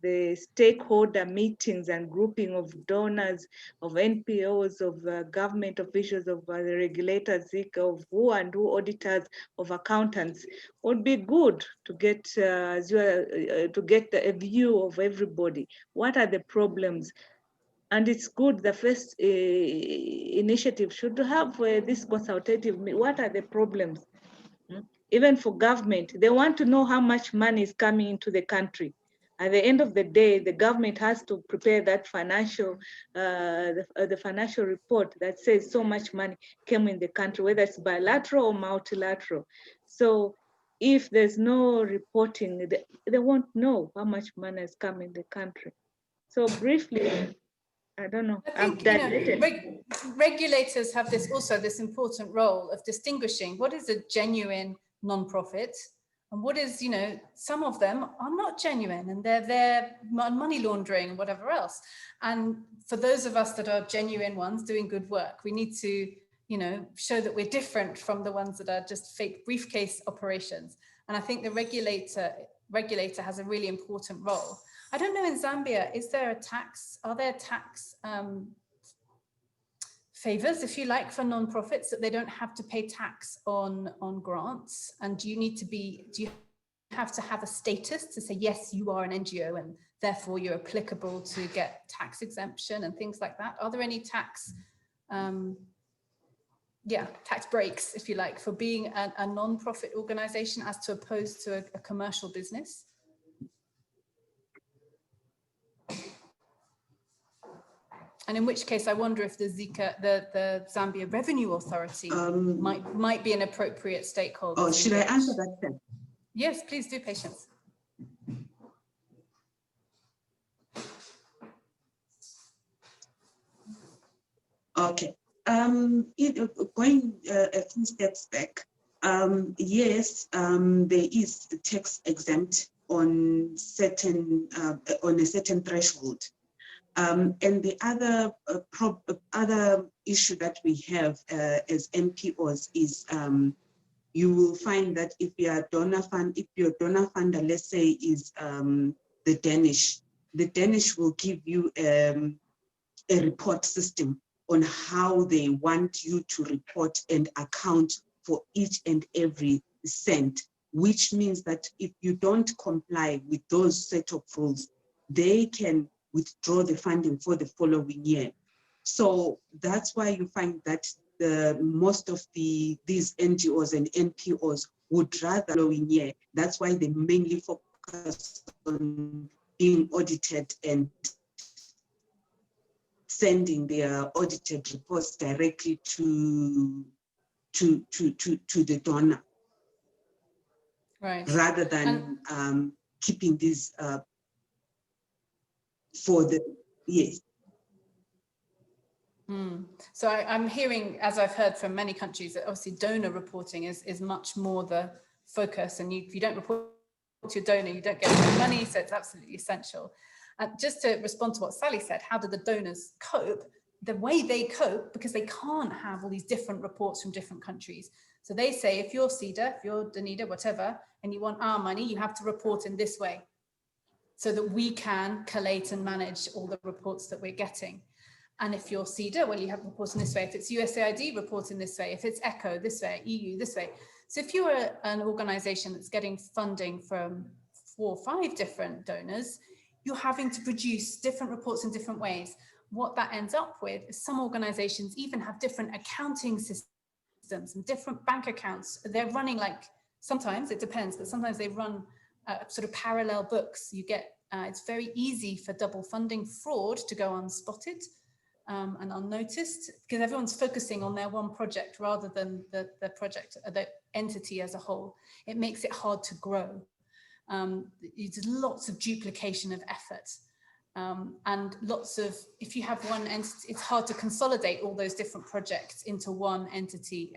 [SPEAKER 3] the stakeholder meetings and grouping of donors, of NPOs, of government officials, of the regulators, of who and who auditors, of accountants, would be good to get to get a view of everybody. What are the problems? And it's good, the first initiative should have this consultative, what are the problems? Even for government, they want to know how much money is coming into the country. At the end of the day, the government has to prepare that financial, the financial report that says so much money came in the country, whether it's bilateral or multilateral. So if there's no reporting, they won't know how much money has come in the country. So briefly, I don't know.
[SPEAKER 1] I think regulators have this important role of distinguishing what is a genuine non-profit and what is, some of them are not genuine and they're there money laundering, whatever else. And for those of us that are genuine ones doing good work, we need to, show that we're different from the ones that are just fake briefcase operations. And I think the regulator has a really important role. I don't know, in Zambia, are there tax favors, if you like, for non-profits, that they don't have to pay tax on grants? And do you have to have a status to say, yes, you are an NGO and therefore you're applicable to get tax exemption and things like that? Are there any tax breaks, if you like, for being a non-profit organization as to opposed to a commercial business? And in which case, I wonder if the Zambia Revenue Authority might be an appropriate stakeholder.
[SPEAKER 7] Oh, should I answer that then?
[SPEAKER 1] Yes, please do, Patience.
[SPEAKER 7] Okay. Going a few steps back, yes, there is tax exempt on a certain threshold. And the other issue that we have as NPOs is you will find that if your donor funder, let's say, is the Danish will give you a report system on how they want you to report and account for each and every cent, which means that if you don't comply with those set of rules, they can withdraw the funding for the following year. So that's why you find that most of these NGOs and NPOs would rather following year. That's why they mainly focus on being audited and sending their audited reports directly to the donor,
[SPEAKER 1] Right.
[SPEAKER 7] rather than keeping these for the, yes.
[SPEAKER 1] So I'm hearing, as I've heard from many countries, that obviously donor reporting is much more the focus, and if you don't report to your donor, you don't get any money, so it's absolutely essential. Just to respond to what Sally said, how do the donors cope? The way they cope, because they can't have all these different reports from different countries. So they say, if you're CEDA, if you're Dunedin, whatever, and you want our money, you have to report in this way, so that we can collate and manage all the reports that we're getting. And if you're CEDA, well, you have reports in this way. If it's USAID, report in this way. If it's ECHO, this way, EU, this way. So if you're an organization that's getting funding from 4 or 5 different donors, you're having to produce different reports in different ways. What that ends up with is some organizations even have different accounting systems and different bank accounts. They're running, like, sometimes it depends, but sometimes they run sort of parallel books. You get, it's very easy for double funding fraud to go unspotted and unnoticed, because everyone's focusing on their one project rather than the project, the entity as a whole. It makes it hard to grow. There's lots of duplication of effort, and lots of, if you have one entity, it's hard to consolidate all those different projects into one entity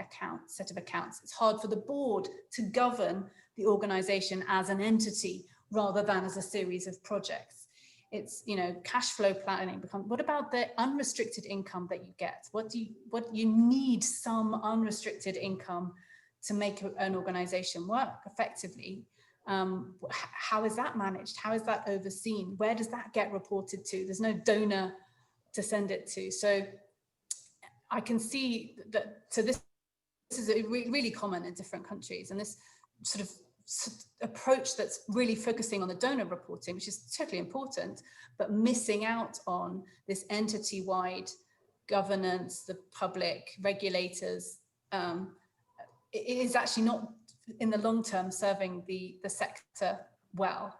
[SPEAKER 1] set of accounts. It's hard for the board to govern the organization as an entity rather than as a series of projects. It's, you know, cash flow planning. What about the unrestricted income that you get? What you need some unrestricted income to make an organization work effectively. How is that managed? How is that overseen? Where does that get reported to? There's no donor to send it to. So I can see that, so this is really common in different countries, and this sort of approach that's really focusing on the donor reporting, which is totally important, but missing out on this entity-wide governance, the public regulators, it is actually not in the long term serving the sector well,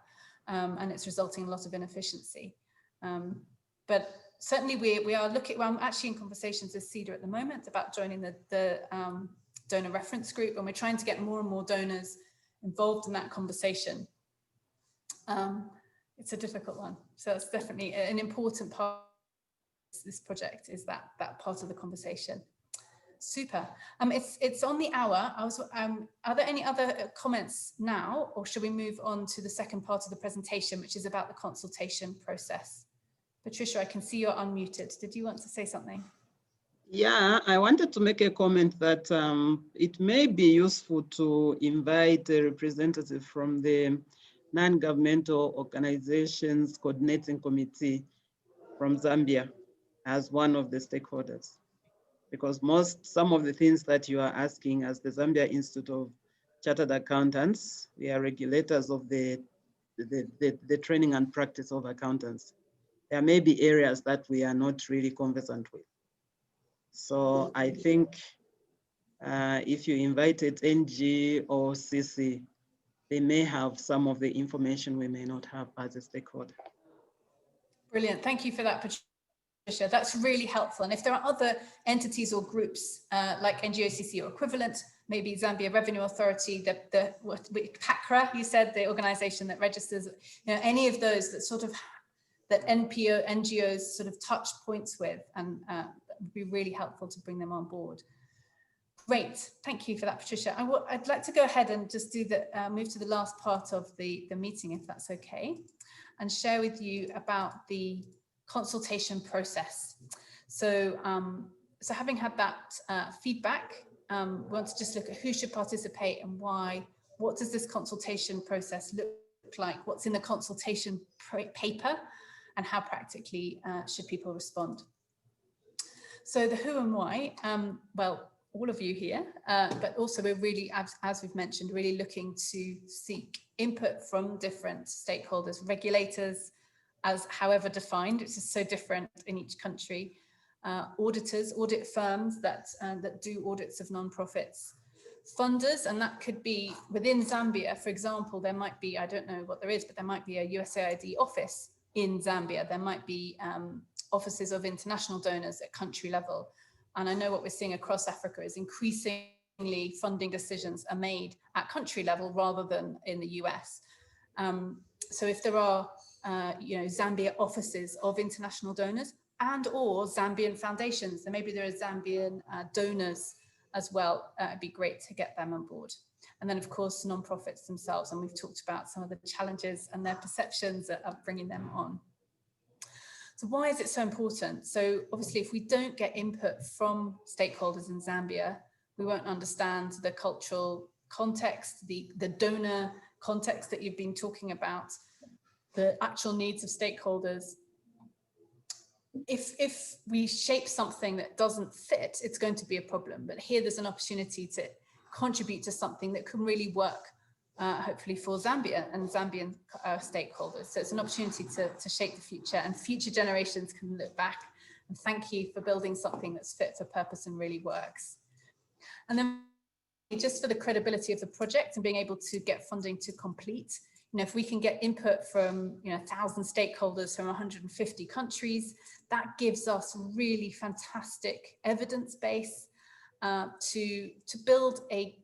[SPEAKER 1] and it's resulting in a lot of inefficiency. But certainly we are looking, well, I'm actually in conversations with CEDA at the moment about joining the donor reference group, and we're trying to get more and more donors involved in that conversation. It's a difficult one. So it's definitely an important part of this project, is that part of the conversation. Super. It's on the hour. Are there any other comments now, or should we move on to the second part of the presentation, which is about the consultation process? Patricia, I can see you're unmuted. Did you want to say something?
[SPEAKER 5] Yeah, I wanted to make a comment that it may be useful to invite a representative from the non-governmental organizations coordinating committee from Zambia as one of the stakeholders, because some of the things that you are asking as the Zambia Institute of Chartered Accountants, we are regulators of the training and practice of accountants. There may be areas that we are not really conversant with. So I think if you invited NG or CC, they may have some of the information we may not have as a stakeholder.
[SPEAKER 1] Brilliant. Thank you for that, Patricia. That's really helpful. And if there are other entities or groups like NGOCC or equivalent, maybe Zambia Revenue Authority, PACRA, you said, the organization that registers, you know, any of those that sort of, that NGOs sort of touch points with, and would be really helpful to bring them on board. Great, thank you for that, Patricia. I'd like to go ahead and just do move to the last part of the meeting, if that's okay, and share with you about the consultation process. So, so having had that feedback, we want to just look at who should participate and why. What does this consultation process look like? What's in the consultation paper, and how practically should people respond? So the who and why, well, all of you here, but also we're really, as we've mentioned, really looking to seek input from different stakeholders, regulators, as however defined, which is so different in each country, auditors, audit firms that do audits of non-profits, funders, and that could be within Zambia, for example, there might be, I don't know what there is, but there might be a USAID office in Zambia. There might be offices of international donors at country level. And I know what we're seeing across Africa is increasingly funding decisions are made at country level rather than in the US. So if there are, Zambia offices of international donors and or Zambian foundations, then maybe there are Zambian donors as well, it'd be great to get them on board. And then of course, nonprofits themselves, and we've talked about some of the challenges and their perceptions of bringing them on. So why is it so important? So obviously, if we don't get input from stakeholders in Zambia, we won't understand the cultural context, the donor context that you've been talking about, the actual needs of stakeholders. If we shape something that doesn't fit, it's going to be a problem. But here there's an opportunity to contribute to something that can really work, hopefully for Zambia and Zambian stakeholders. So it's an opportunity to shape the future, and future generations can look back and thank you for building something that's fit for purpose and really works. And then just for the credibility of the project and being able to get funding to complete, if we can get input from 1,000 stakeholders from 150 countries, that gives us really fantastic evidence base to build a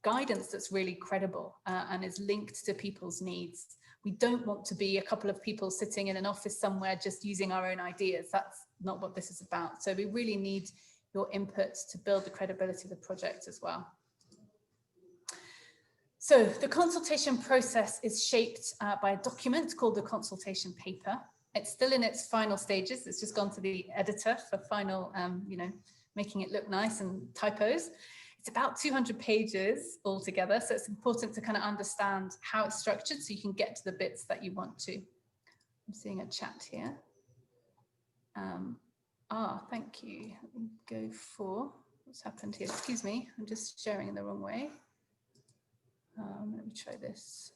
[SPEAKER 1] guidance that's really credible and is linked to people's needs. We don't want to be a couple of people sitting in an office somewhere just using our own ideas. That's not what this is about. So we really need your input to build the credibility of the project as well. So the consultation process is shaped by a document called the consultation paper. It's still in its final stages. It's just gone to the editor for final, making it look nice and typos. It's about 200 pages altogether. So it's important to kind of understand how it's structured so you can get to the bits that you want to. I'm seeing a chat here. Thank you. Let me go for, what's happened here? Excuse me, I'm just sharing in the wrong way. Let me try this.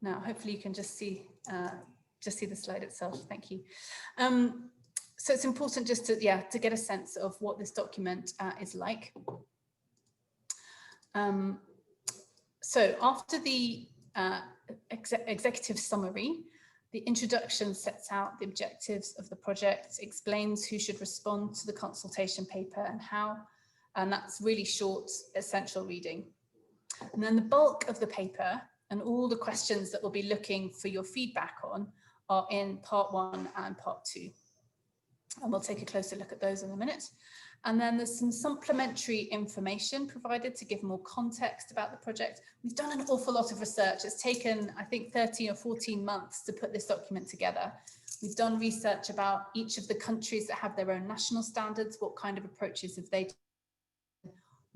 [SPEAKER 1] Now, hopefully you can just see the slide itself. Thank you. So it's important just to get a sense of what this document is like. So after the executive summary, the introduction sets out the objectives of the project, explains who should respond to the consultation paper and how, and that's really short, essential reading. And then the bulk of the paper and all the questions that we'll be looking for your feedback on are in part 1 and part 2. And we'll take a closer look at those in a minute. And then there's some supplementary information provided to give more context about the project. We've done an awful lot of research. It's taken, I think, 13 or 14 months to put this document together. We've done research about each of the countries that have their own national standards. What kind of approaches have they taken?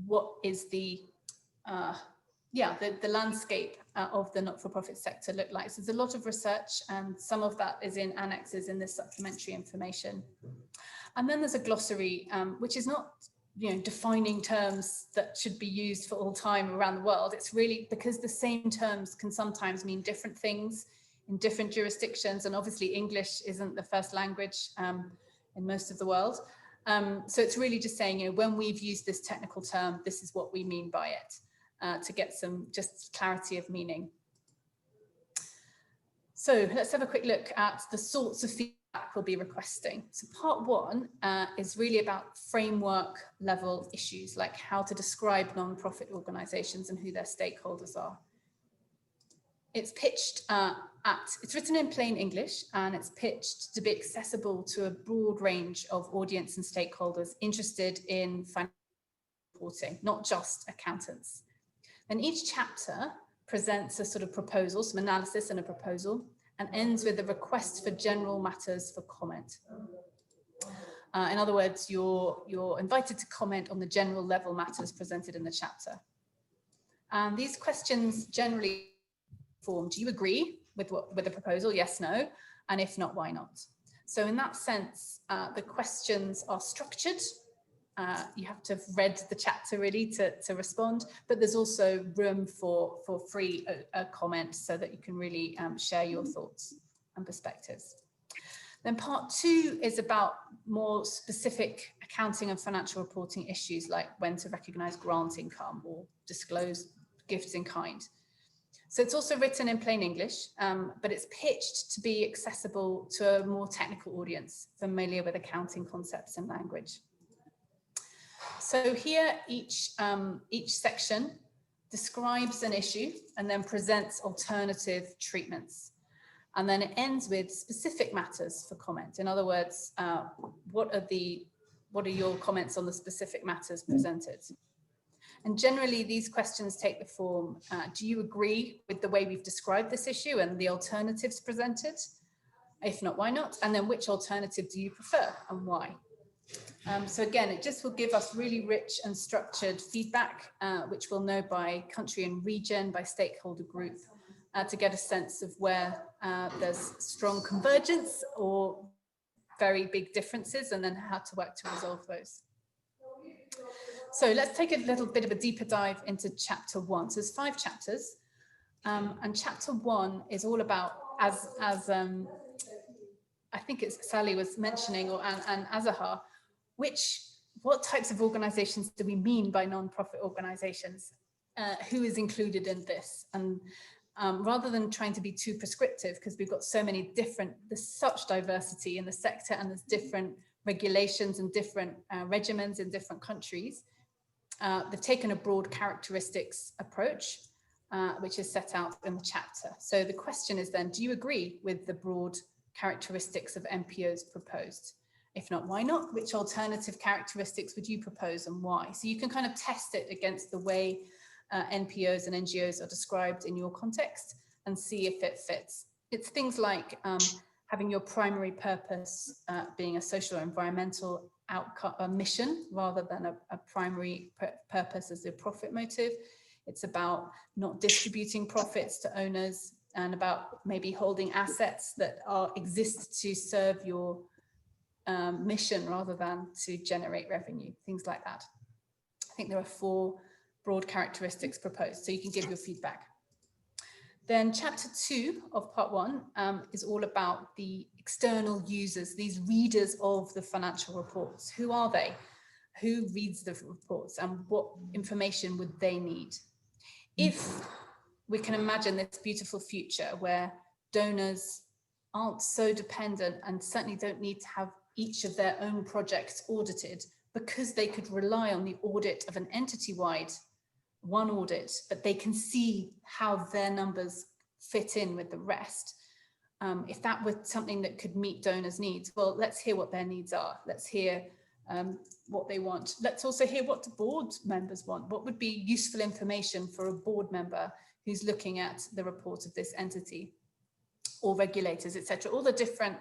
[SPEAKER 1] What is the landscape of the not-for-profit sector look like? So there's a lot of research, and some of that is in annexes in this supplementary information. And then there's a glossary, which is not defining terms that should be used for all time around the world. It's really because the same terms can sometimes mean different things in different jurisdictions, and obviously English isn't the first language in most of the world. So it's really just saying, when we've used this technical term, this is what we mean by it, to get some just clarity of meaning. So let's have a quick look at the sorts of feedback we'll be requesting. So part 1 is really about framework level issues, like how to describe non-profit organizations and who their stakeholders are. It's pitched it's written in plain English, and it's pitched to be accessible to a broad range of audience and stakeholders interested in financial reporting, not just accountants. And each chapter presents a sort of proposal, some analysis and a proposal, and ends with a request for general matters for comment. In other words, you're invited to comment on the general level matters presented in the chapter. And these questions generally form, do you agree with the proposal? Yes, no. And if not, why not? So in that sense, the questions are structured. You have to have read the chapter really to respond, but there's also room for free comment so that you can really share your thoughts and perspectives. Then part 2 is about more specific accounting and financial reporting issues, like when to recognize grant income or disclose gifts in kind. So it's also written in plain English, but it's pitched to be accessible to a more technical audience familiar with accounting concepts and language. So here each section describes an issue and then presents alternative treatments. And then it ends with specific matters for comment. In other words, what are your comments on the specific matters presented? And generally these questions take the form, do you agree with the way we've described this issue and the alternatives presented? If not, why not? And then which alternative do you prefer and why? So again, it just will give us really rich and structured feedback, which we'll know by country and region, by stakeholder group, to get a sense of where there's strong convergence or very big differences, and then how to work to resolve those. So let's take a little bit of a deeper dive into chapter 1. So there's 5 chapters, and chapter 1 is all about, as I think it's Sally was mentioning, and Azahar, what types of organizations do we mean by non-profit organizations? Who is included in this? And rather than trying to be too prescriptive, because we've got so many different, there's such diversity in the sector, and there's different regulations and different regimens in different countries. They've taken a broad characteristics approach, which is set out in the chapter. So the question is then, do you agree with the broad characteristics of NPOs proposed? If not, why not? Which alternative characteristics would you propose and why? So you can kind of test it against the way NPOs and NGOs are described in your context and see if it fits. It's things like having your primary purpose being a social or environmental outcome, mission, rather than a primary purpose as a profit motive. It's about not distributing profits to owners, and about maybe holding assets that exist to serve your mission rather than to generate revenue, things like that. I think there are 4 broad characteristics proposed, so you can give your feedback. Then chapter 2 of part 1 is all about the external users, these readers of the financial reports. Who are they? Who reads the reports, and what information would they need? If we can imagine this beautiful future where donors aren't so dependent and certainly don't need to have each of their own projects audited, because they could rely on the audit of an entity-wide one audit, but they can see how their numbers fit in with the rest. If that were something that could meet donors' needs, well, let's hear what their needs are. Let's hear what they want. Let's also hear what the board members want. What would be useful information for a board member who's looking at the report of this entity, or regulators, etc. All the different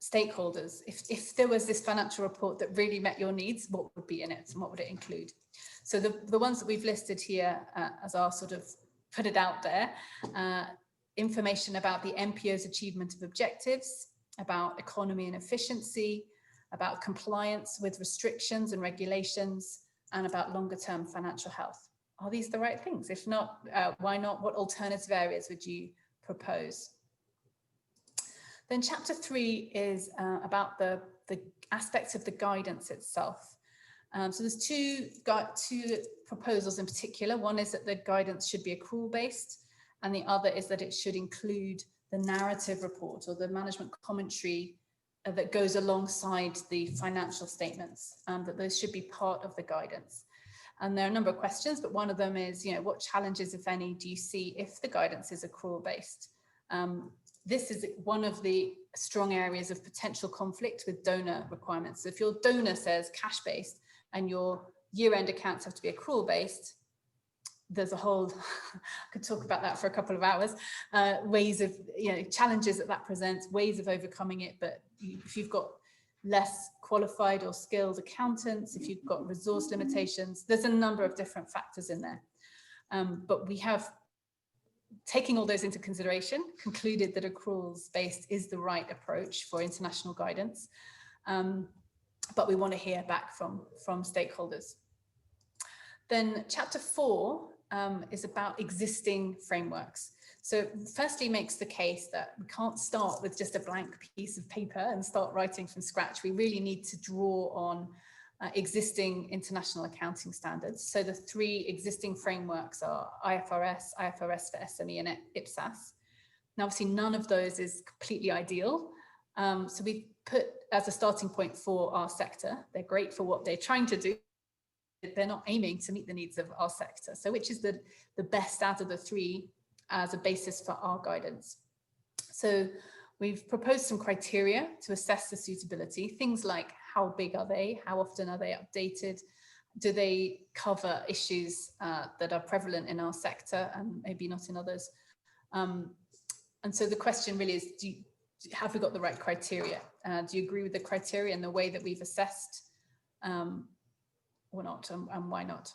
[SPEAKER 1] stakeholders. If there was this financial report that really met your needs, what would be in it and what would it include? So the ones that we've listed here as our sort of put it out there, information about the NPO's achievement of objectives, about economy and efficiency, about compliance with restrictions and regulations, and about longer term financial health. Are these the right things? If not, why not? What alternative areas would you propose? Then chapter 3 is about the aspects of the guidance itself. So there's two proposals in particular. One is that the guidance should be accrual based, and the other is that it should include the narrative report or the management commentary that goes alongside the financial statements, that those should be part of the guidance. And there are a number of questions, but one of them is, what challenges, if any, do you see if the guidance is accrual based? This is one of the strong areas of potential conflict with donor requirements. So if your donor says cash based and your year-end accounts have to be accrual based, there's a whole, I could talk about that for a couple of hours, ways of, challenges that presents, ways of overcoming it. But if you've got less qualified or skilled accountants, if you've got resource limitations, there's a number of different factors in there. But we have, taking all those into consideration, concluded that accruals-based is the right approach for international guidance. But we want to hear back from stakeholders. Then chapter 4 is about existing frameworks. So firstly makes the case that we can't start with just a blank piece of paper and start writing from scratch. We really need to draw on existing international accounting standards. So the 3 existing frameworks are IFRS, IFRS for SME and IPSAS. Now, obviously none of those is completely ideal. So we put as a starting point for our sector, they're great for what they're trying to do. They're not aiming to meet the needs of our sector. So which is the best out of the 3 as a basis for our guidance. So we've proposed some criteria to assess the suitability, things like how big are they, how often are they updated, do they cover issues that are prevalent in our sector and maybe not in others. And so the question really is, have we got the right criteria? Do you agree with the criteria and the way that we've assessed or not, and why not?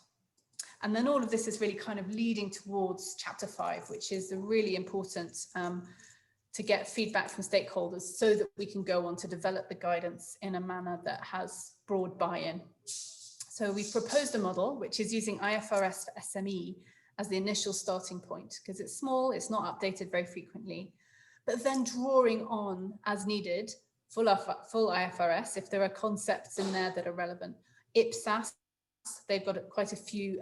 [SPEAKER 1] And then all of this is really kind of leading towards chapter 5, which is really important to get feedback from stakeholders so that we can go on to develop the guidance in a manner that has broad buy-in. So we've proposed a model which is using IFRS for SME as the initial starting point, because it's small, it's not updated very frequently, but then drawing on as needed full IFRS if there are concepts in there that are relevant. IPSAS, they've got quite a few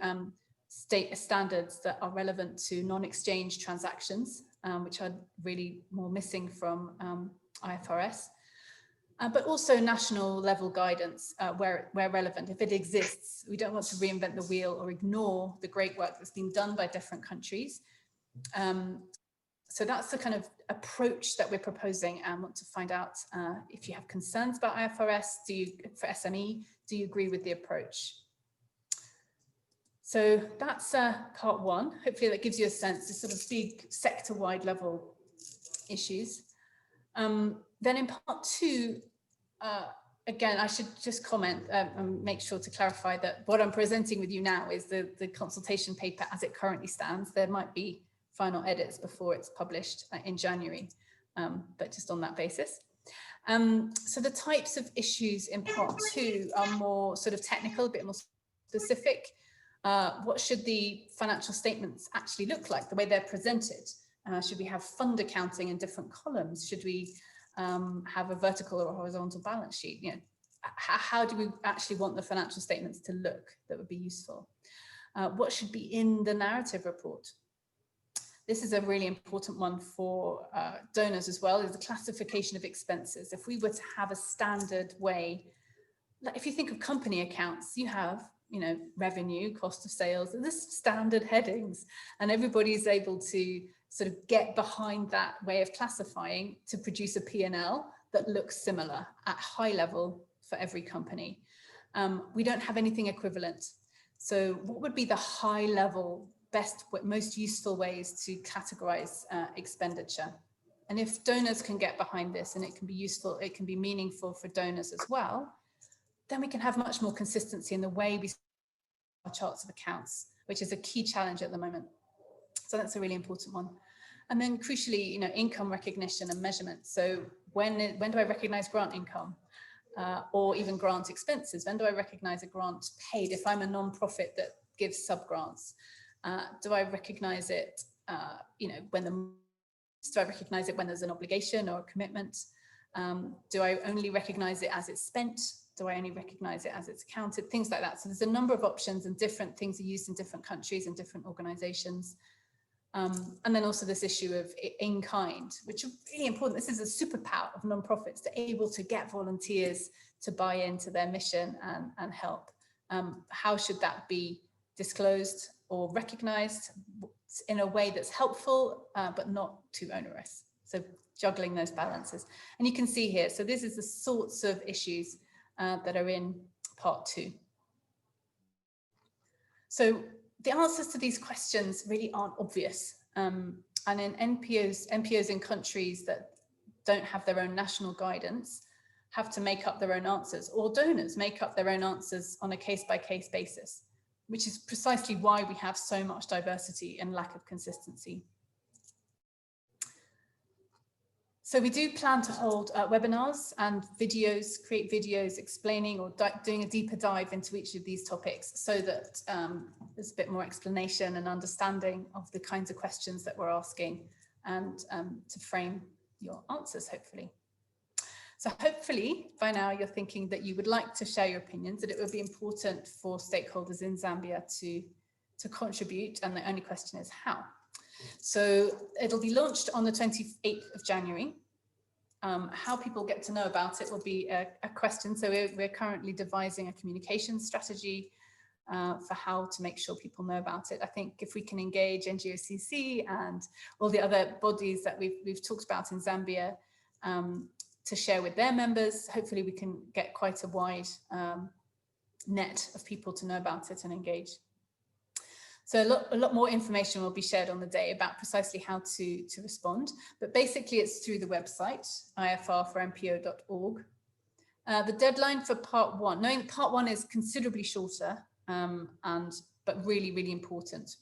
[SPEAKER 1] state standards that are relevant to non-exchange transactions, which are really more missing from IFRS, but also national level guidance where relevant, if it exists. We don't want to reinvent the wheel or ignore the great work that's been done by different countries. So that's the kind of approach that we're proposing, and want to find out if you have concerns about IFRS, for SME, do you agree with the approach? So that's part 1. Hopefully that gives you a sense of sort of big sector-wide level issues. Then in part 2, again, I should just comment and make sure to clarify that what I'm presenting with you now is the consultation paper as it currently stands. There might be final edits before it's published in January, but just on that basis. So the types of issues in part 2 are more sort of technical, a bit more specific. What should the financial statements actually look like, the way they're presented? Should we have fund accounting in different columns? Should we have a vertical or horizontal balance sheet? You know, how do we actually want the financial statements to look that would be useful? What should be in the narrative report? This is a really important one for donors as well, is the classification of expenses. If we were to have a standard way, like if you think of company accounts, you have, you know, revenue, cost of sales, and there's standard headings, and everybody's able to sort of get behind that way of classifying to produce a P&L that looks similar at high level for every company. We don't have anything equivalent. So what would be the high level, most useful ways to categorize expenditure? And if donors can get behind this and it can be useful, it can be meaningful for donors as well, then we can have much more consistency in the way we our charts of accounts, which is a key challenge at the moment. So that's a really important one. And then crucially, you know, income recognition and measurement. So when do I recognize grant income or even grant expenses? When do I recognize a grant paid if I'm a non-profit that gives sub-grants? Do I recognize it, you know, do I recognize it when there's an obligation or a commitment? Do I only recognize it as it's spent? Do I only recognize it as it's accounted? Things like that. So there's a number of options, and different things are used in different countries and different organizations. And then also this issue of in kind, which is really important. This is a superpower of nonprofits, to able to get volunteers to buy into their mission and help. How should that be disclosed or recognized in a way that's helpful, but not too onerous? So juggling those balances. And you can see here, so this is the sorts of issues that are in part 2. So the answers to these questions really aren't obvious. And in NPOs in countries that don't have their own national guidance, have to make up their own answers, or donors make up their own answers on a case-by-case basis, which is precisely why we have so much diversity and lack of consistency. So we do plan to hold webinars and videos, create videos explaining or doing a deeper dive into each of these topics, so that there's a bit more explanation and understanding of the kinds of questions that we're asking, and to frame your answers, hopefully. So hopefully by now you're thinking that you would like to share your opinions, that it would be important for stakeholders in Zambia to contribute, and the only question is how. So it'll be launched on the 28th of January. How people get to know about it will be a question. So we're currently devising a communication strategy for how to make sure people know about it. I think if we can engage NGOCC and all the other bodies that we've talked about in Zambia to share with their members, hopefully we can get quite a wide net of people to know about it and engage. So a lot more information will be shared on the day about precisely how to respond. But basically it's through the website, ifr4npo.org. The deadline for part one, knowing part one is considerably shorter, but really, really important.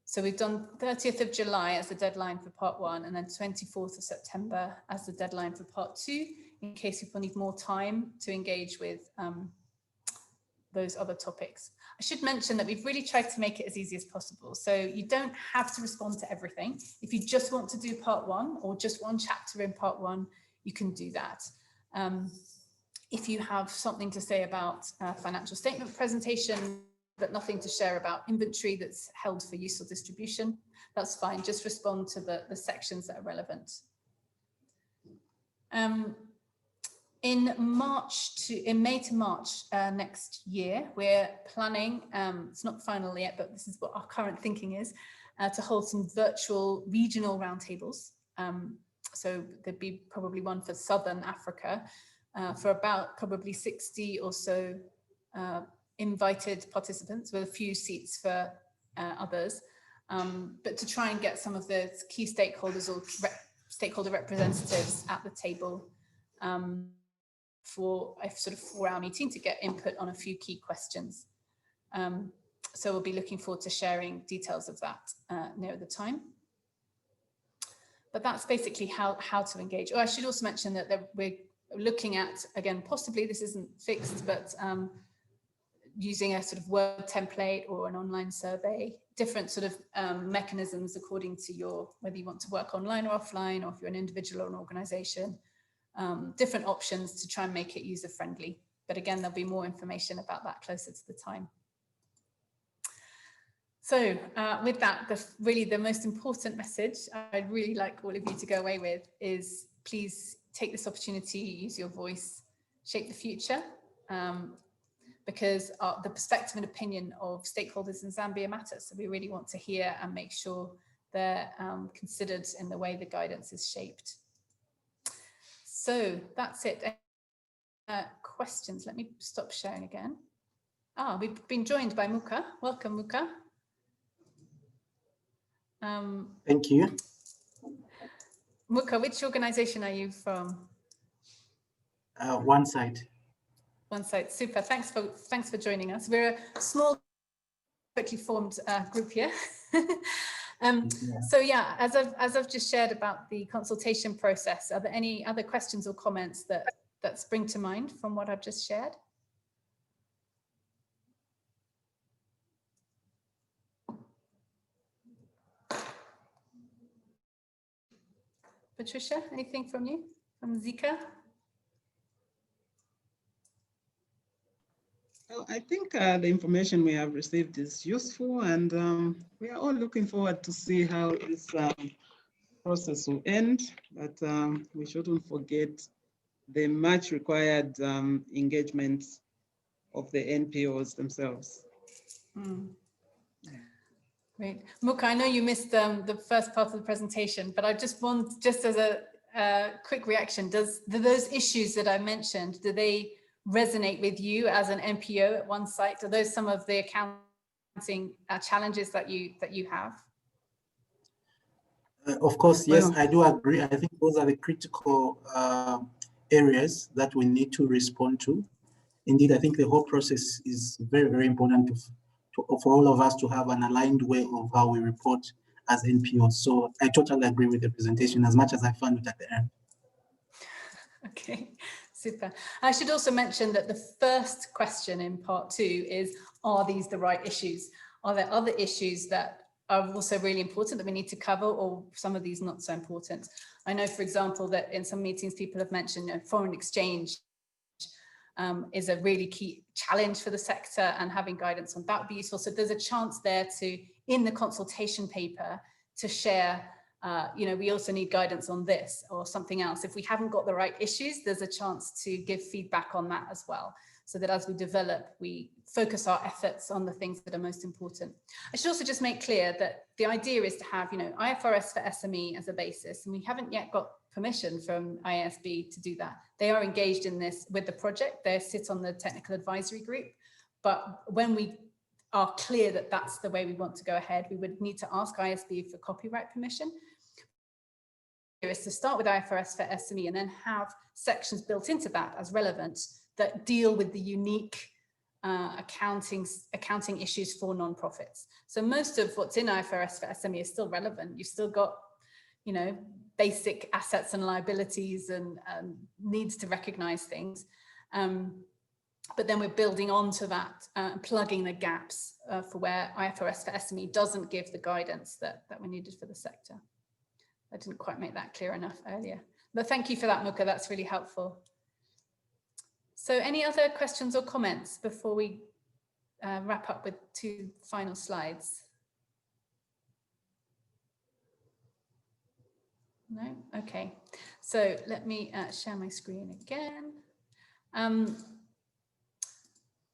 [SPEAKER 1] So we've done 30th of July as the deadline for part one, and then 24th of September as the deadline for part two, in case people need more time to engage with those other topics. I should mention that we've really tried to make it as easy as possible. So you don't have to respond to everything. If you just want to do part one or just one chapter in part one, you can do that. If you have something to say about financial statement presentation, but nothing to share about inventory that's held for use or distribution, that's fine. Just respond to the sections that are relevant. In May to March next year, we're planning, it's not final yet, but this is what our current thinking is, to hold some virtual regional roundtables. So there'd be probably one for Southern Africa, for about probably 60 or so invited participants, with a few seats for others, but to try and get some of the key stakeholders or stakeholder representatives at the table for a sort of 4-hour meeting to get input on a few key questions. So we'll be looking forward to sharing details of that near the time. But that's basically how to engage. Oh, I should also mention that we're looking at, again, possibly this isn't fixed, but using a sort of Word template or an online survey, different sort of mechanisms according to whether you want to work online or offline, or if you're an individual or an organization, different options to try and make it user-friendly. But again, there'll be more information about that closer to the time. So with that, really the most important message I'd really like all of you to go away with is, please take this opportunity, use your voice, shape the future, because the perspective and opinion of stakeholders in Zambia matters. So we really want to hear and make sure they're considered in the way the guidance is shaped. So that's it. Questions? Let me stop sharing again. We've been joined by Muka. Welcome, Muka.
[SPEAKER 8] Thank you.
[SPEAKER 1] Muka, which organization are you from?
[SPEAKER 8] One Side.
[SPEAKER 1] One Side. Super. Thanks for joining us. We're a small, quickly formed group here. So yeah, as I've just shared about the consultation process, are there any other questions or comments that spring to mind from what I've just shared? Patricia, anything from you, from Zika?
[SPEAKER 5] Well, I think the information we have received is useful, and we are all looking forward to see how this process will end. But we shouldn't forget the much required engagement of the NPOs themselves.
[SPEAKER 1] Great. Muka, I know you missed the first part of the presentation, but I just want, just as a quick reaction, do those issues that I mentioned, do they resonate with you as an NPO at One Site? Are those some of the accounting challenges that you have?
[SPEAKER 8] Of course, yes, I do agree. I think those are the critical areas that we need to respond to. Indeed, I think the whole process is very, very important for all of us to have an aligned way of how we report as NPOs. So I totally agree with the presentation as much as I found it at the end.
[SPEAKER 1] Okay, super. I should also mention that the first question in part 2 is, are these the right issues? Are there other issues that are also really important that we need to cover, or some of these not so important? I know, for example, that in some meetings people have mentioned foreign exchange is a really key challenge for the sector, and having guidance on that would be useful. So there's a chance there to, in the consultation paper, to share, we also need guidance on this or something else. If we haven't got the right issues, there's a chance to give feedback on that as well, so that as we develop, we focus our efforts on the things that are most important. I should also just make clear that the idea is to have, IFRS for SME as a basis, and we haven't yet got permission from IASB to do that. They are engaged in this with the project. They sit on the technical advisory group, but when we are clear that that's the way we want to go ahead, we would need to ask IASB for copyright permission. Is to start with IFRS for SME and then have sections built into that as relevant that deal with the unique accounting issues for non-profits. So most of what's in IFRS for SME is still relevant. You've still got, basic assets and liabilities and needs to recognize things. But then we're building onto that, plugging the gaps for where IFRS for SME doesn't give the guidance that we needed for the sector. I didn't quite make that clear enough earlier, but thank you for that, Muka. That's really helpful. So any other questions or comments before we wrap up with 2 final slides? No? Okay. So let me share my screen again.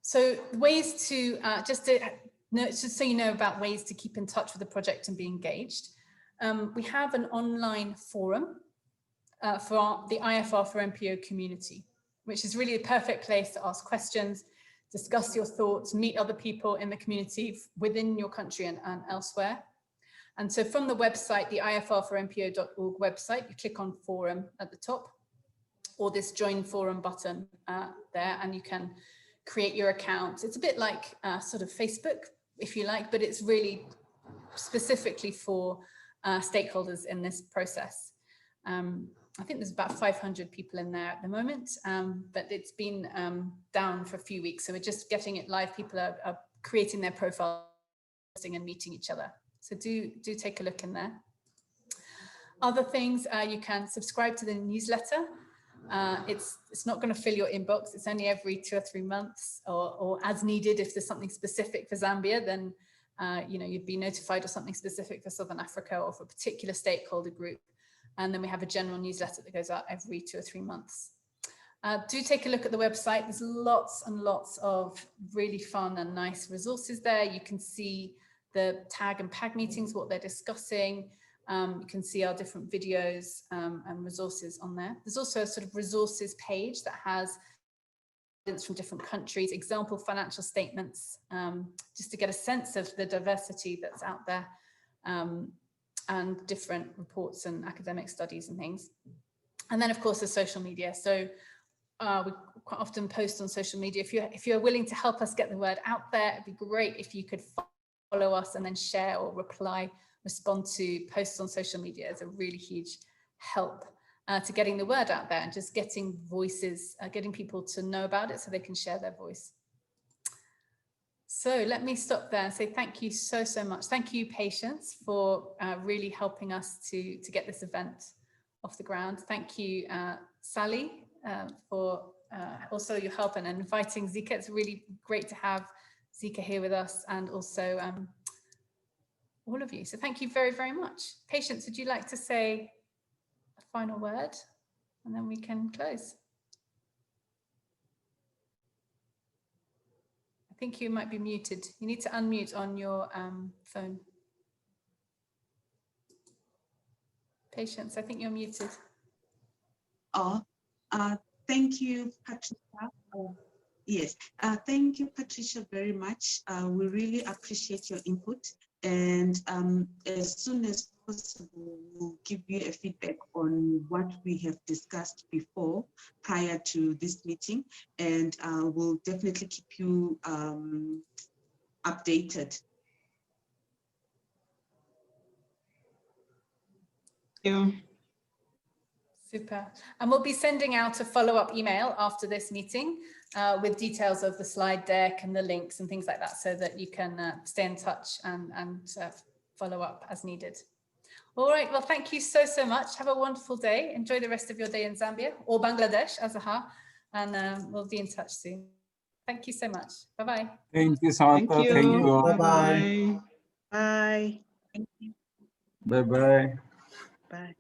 [SPEAKER 1] So ways to, just so you know about ways to keep in touch with the project and be engaged. We have an online forum for the IFR for NPO community, which is really a perfect place to ask questions, discuss your thoughts, meet other people in the community within your country and elsewhere. And so from the website, the ifr4npo.org website, you click on forum at the top, or this join forum button there, and you can create your account. It's a bit like sort of Facebook, if you like, but it's really specifically for stakeholders in this process. I think there's about 500 people in there at the moment, but it's been down for a few weeks. So we're just getting it live. People are creating their profile and meeting each other. So do take a look in there. Other things, you can subscribe to the newsletter. It's not going to fill your inbox. It's only every 2 or 3 months, or as needed. If there's something specific for Zambia, then you'd be notified of something specific for Southern Africa or for a particular stakeholder group. And then we have a general newsletter that goes out every 2 or 3 months. Do take a look at the website. There's lots and lots of really fun and nice resources there. You can see the TAG and PAG meetings, what they're discussing. You can see our different videos and resources on there. There's also a sort of resources page that has evidence from different countries, example financial statements, just to get a sense of the diversity that's out there, and different reports and academic studies and things. And then of course the social media. So we quite often post on social media. If you're willing to help us get the word out there, it'd be great if you could follow us and then share or respond to posts on social media. Is a really huge help to getting the word out there and just getting voices, getting people to know about it so they can share their voice. So let me stop there and say thank you so much. Thank you, Patience, for really helping us to get this event off the ground. Thank you, Sally, for also your help and inviting Zika. It's really great to have Zika here with us, and also all of you. So thank you very, very much. Patience, would you like to say a final word and then we can close? I think you might be muted. You need to unmute on your phone. Patience, I think you're muted.
[SPEAKER 7] Thank you, Patricia. Yes, thank you, Patricia, very much. We really appreciate your input. And as soon as possible, we'll give you a feedback on what we have discussed before prior to this meeting, and we'll definitely keep you updated.
[SPEAKER 5] Yeah.
[SPEAKER 1] Super. And we'll be sending out a follow-up email after this meeting with details of the slide deck and the links and things like that, so that you can stay in touch and follow up as needed. All right, well, thank you so much. Have a wonderful day. Enjoy the rest of your day in Zambia or Bangladesh, Azaha, and we'll be in touch soon. Thank you so much. Bye-bye.
[SPEAKER 4] Thank you, Samantha.
[SPEAKER 5] Thank you.
[SPEAKER 4] Thank you all.
[SPEAKER 8] Bye-bye.
[SPEAKER 3] Bye.
[SPEAKER 4] Bye-bye.
[SPEAKER 3] Bye.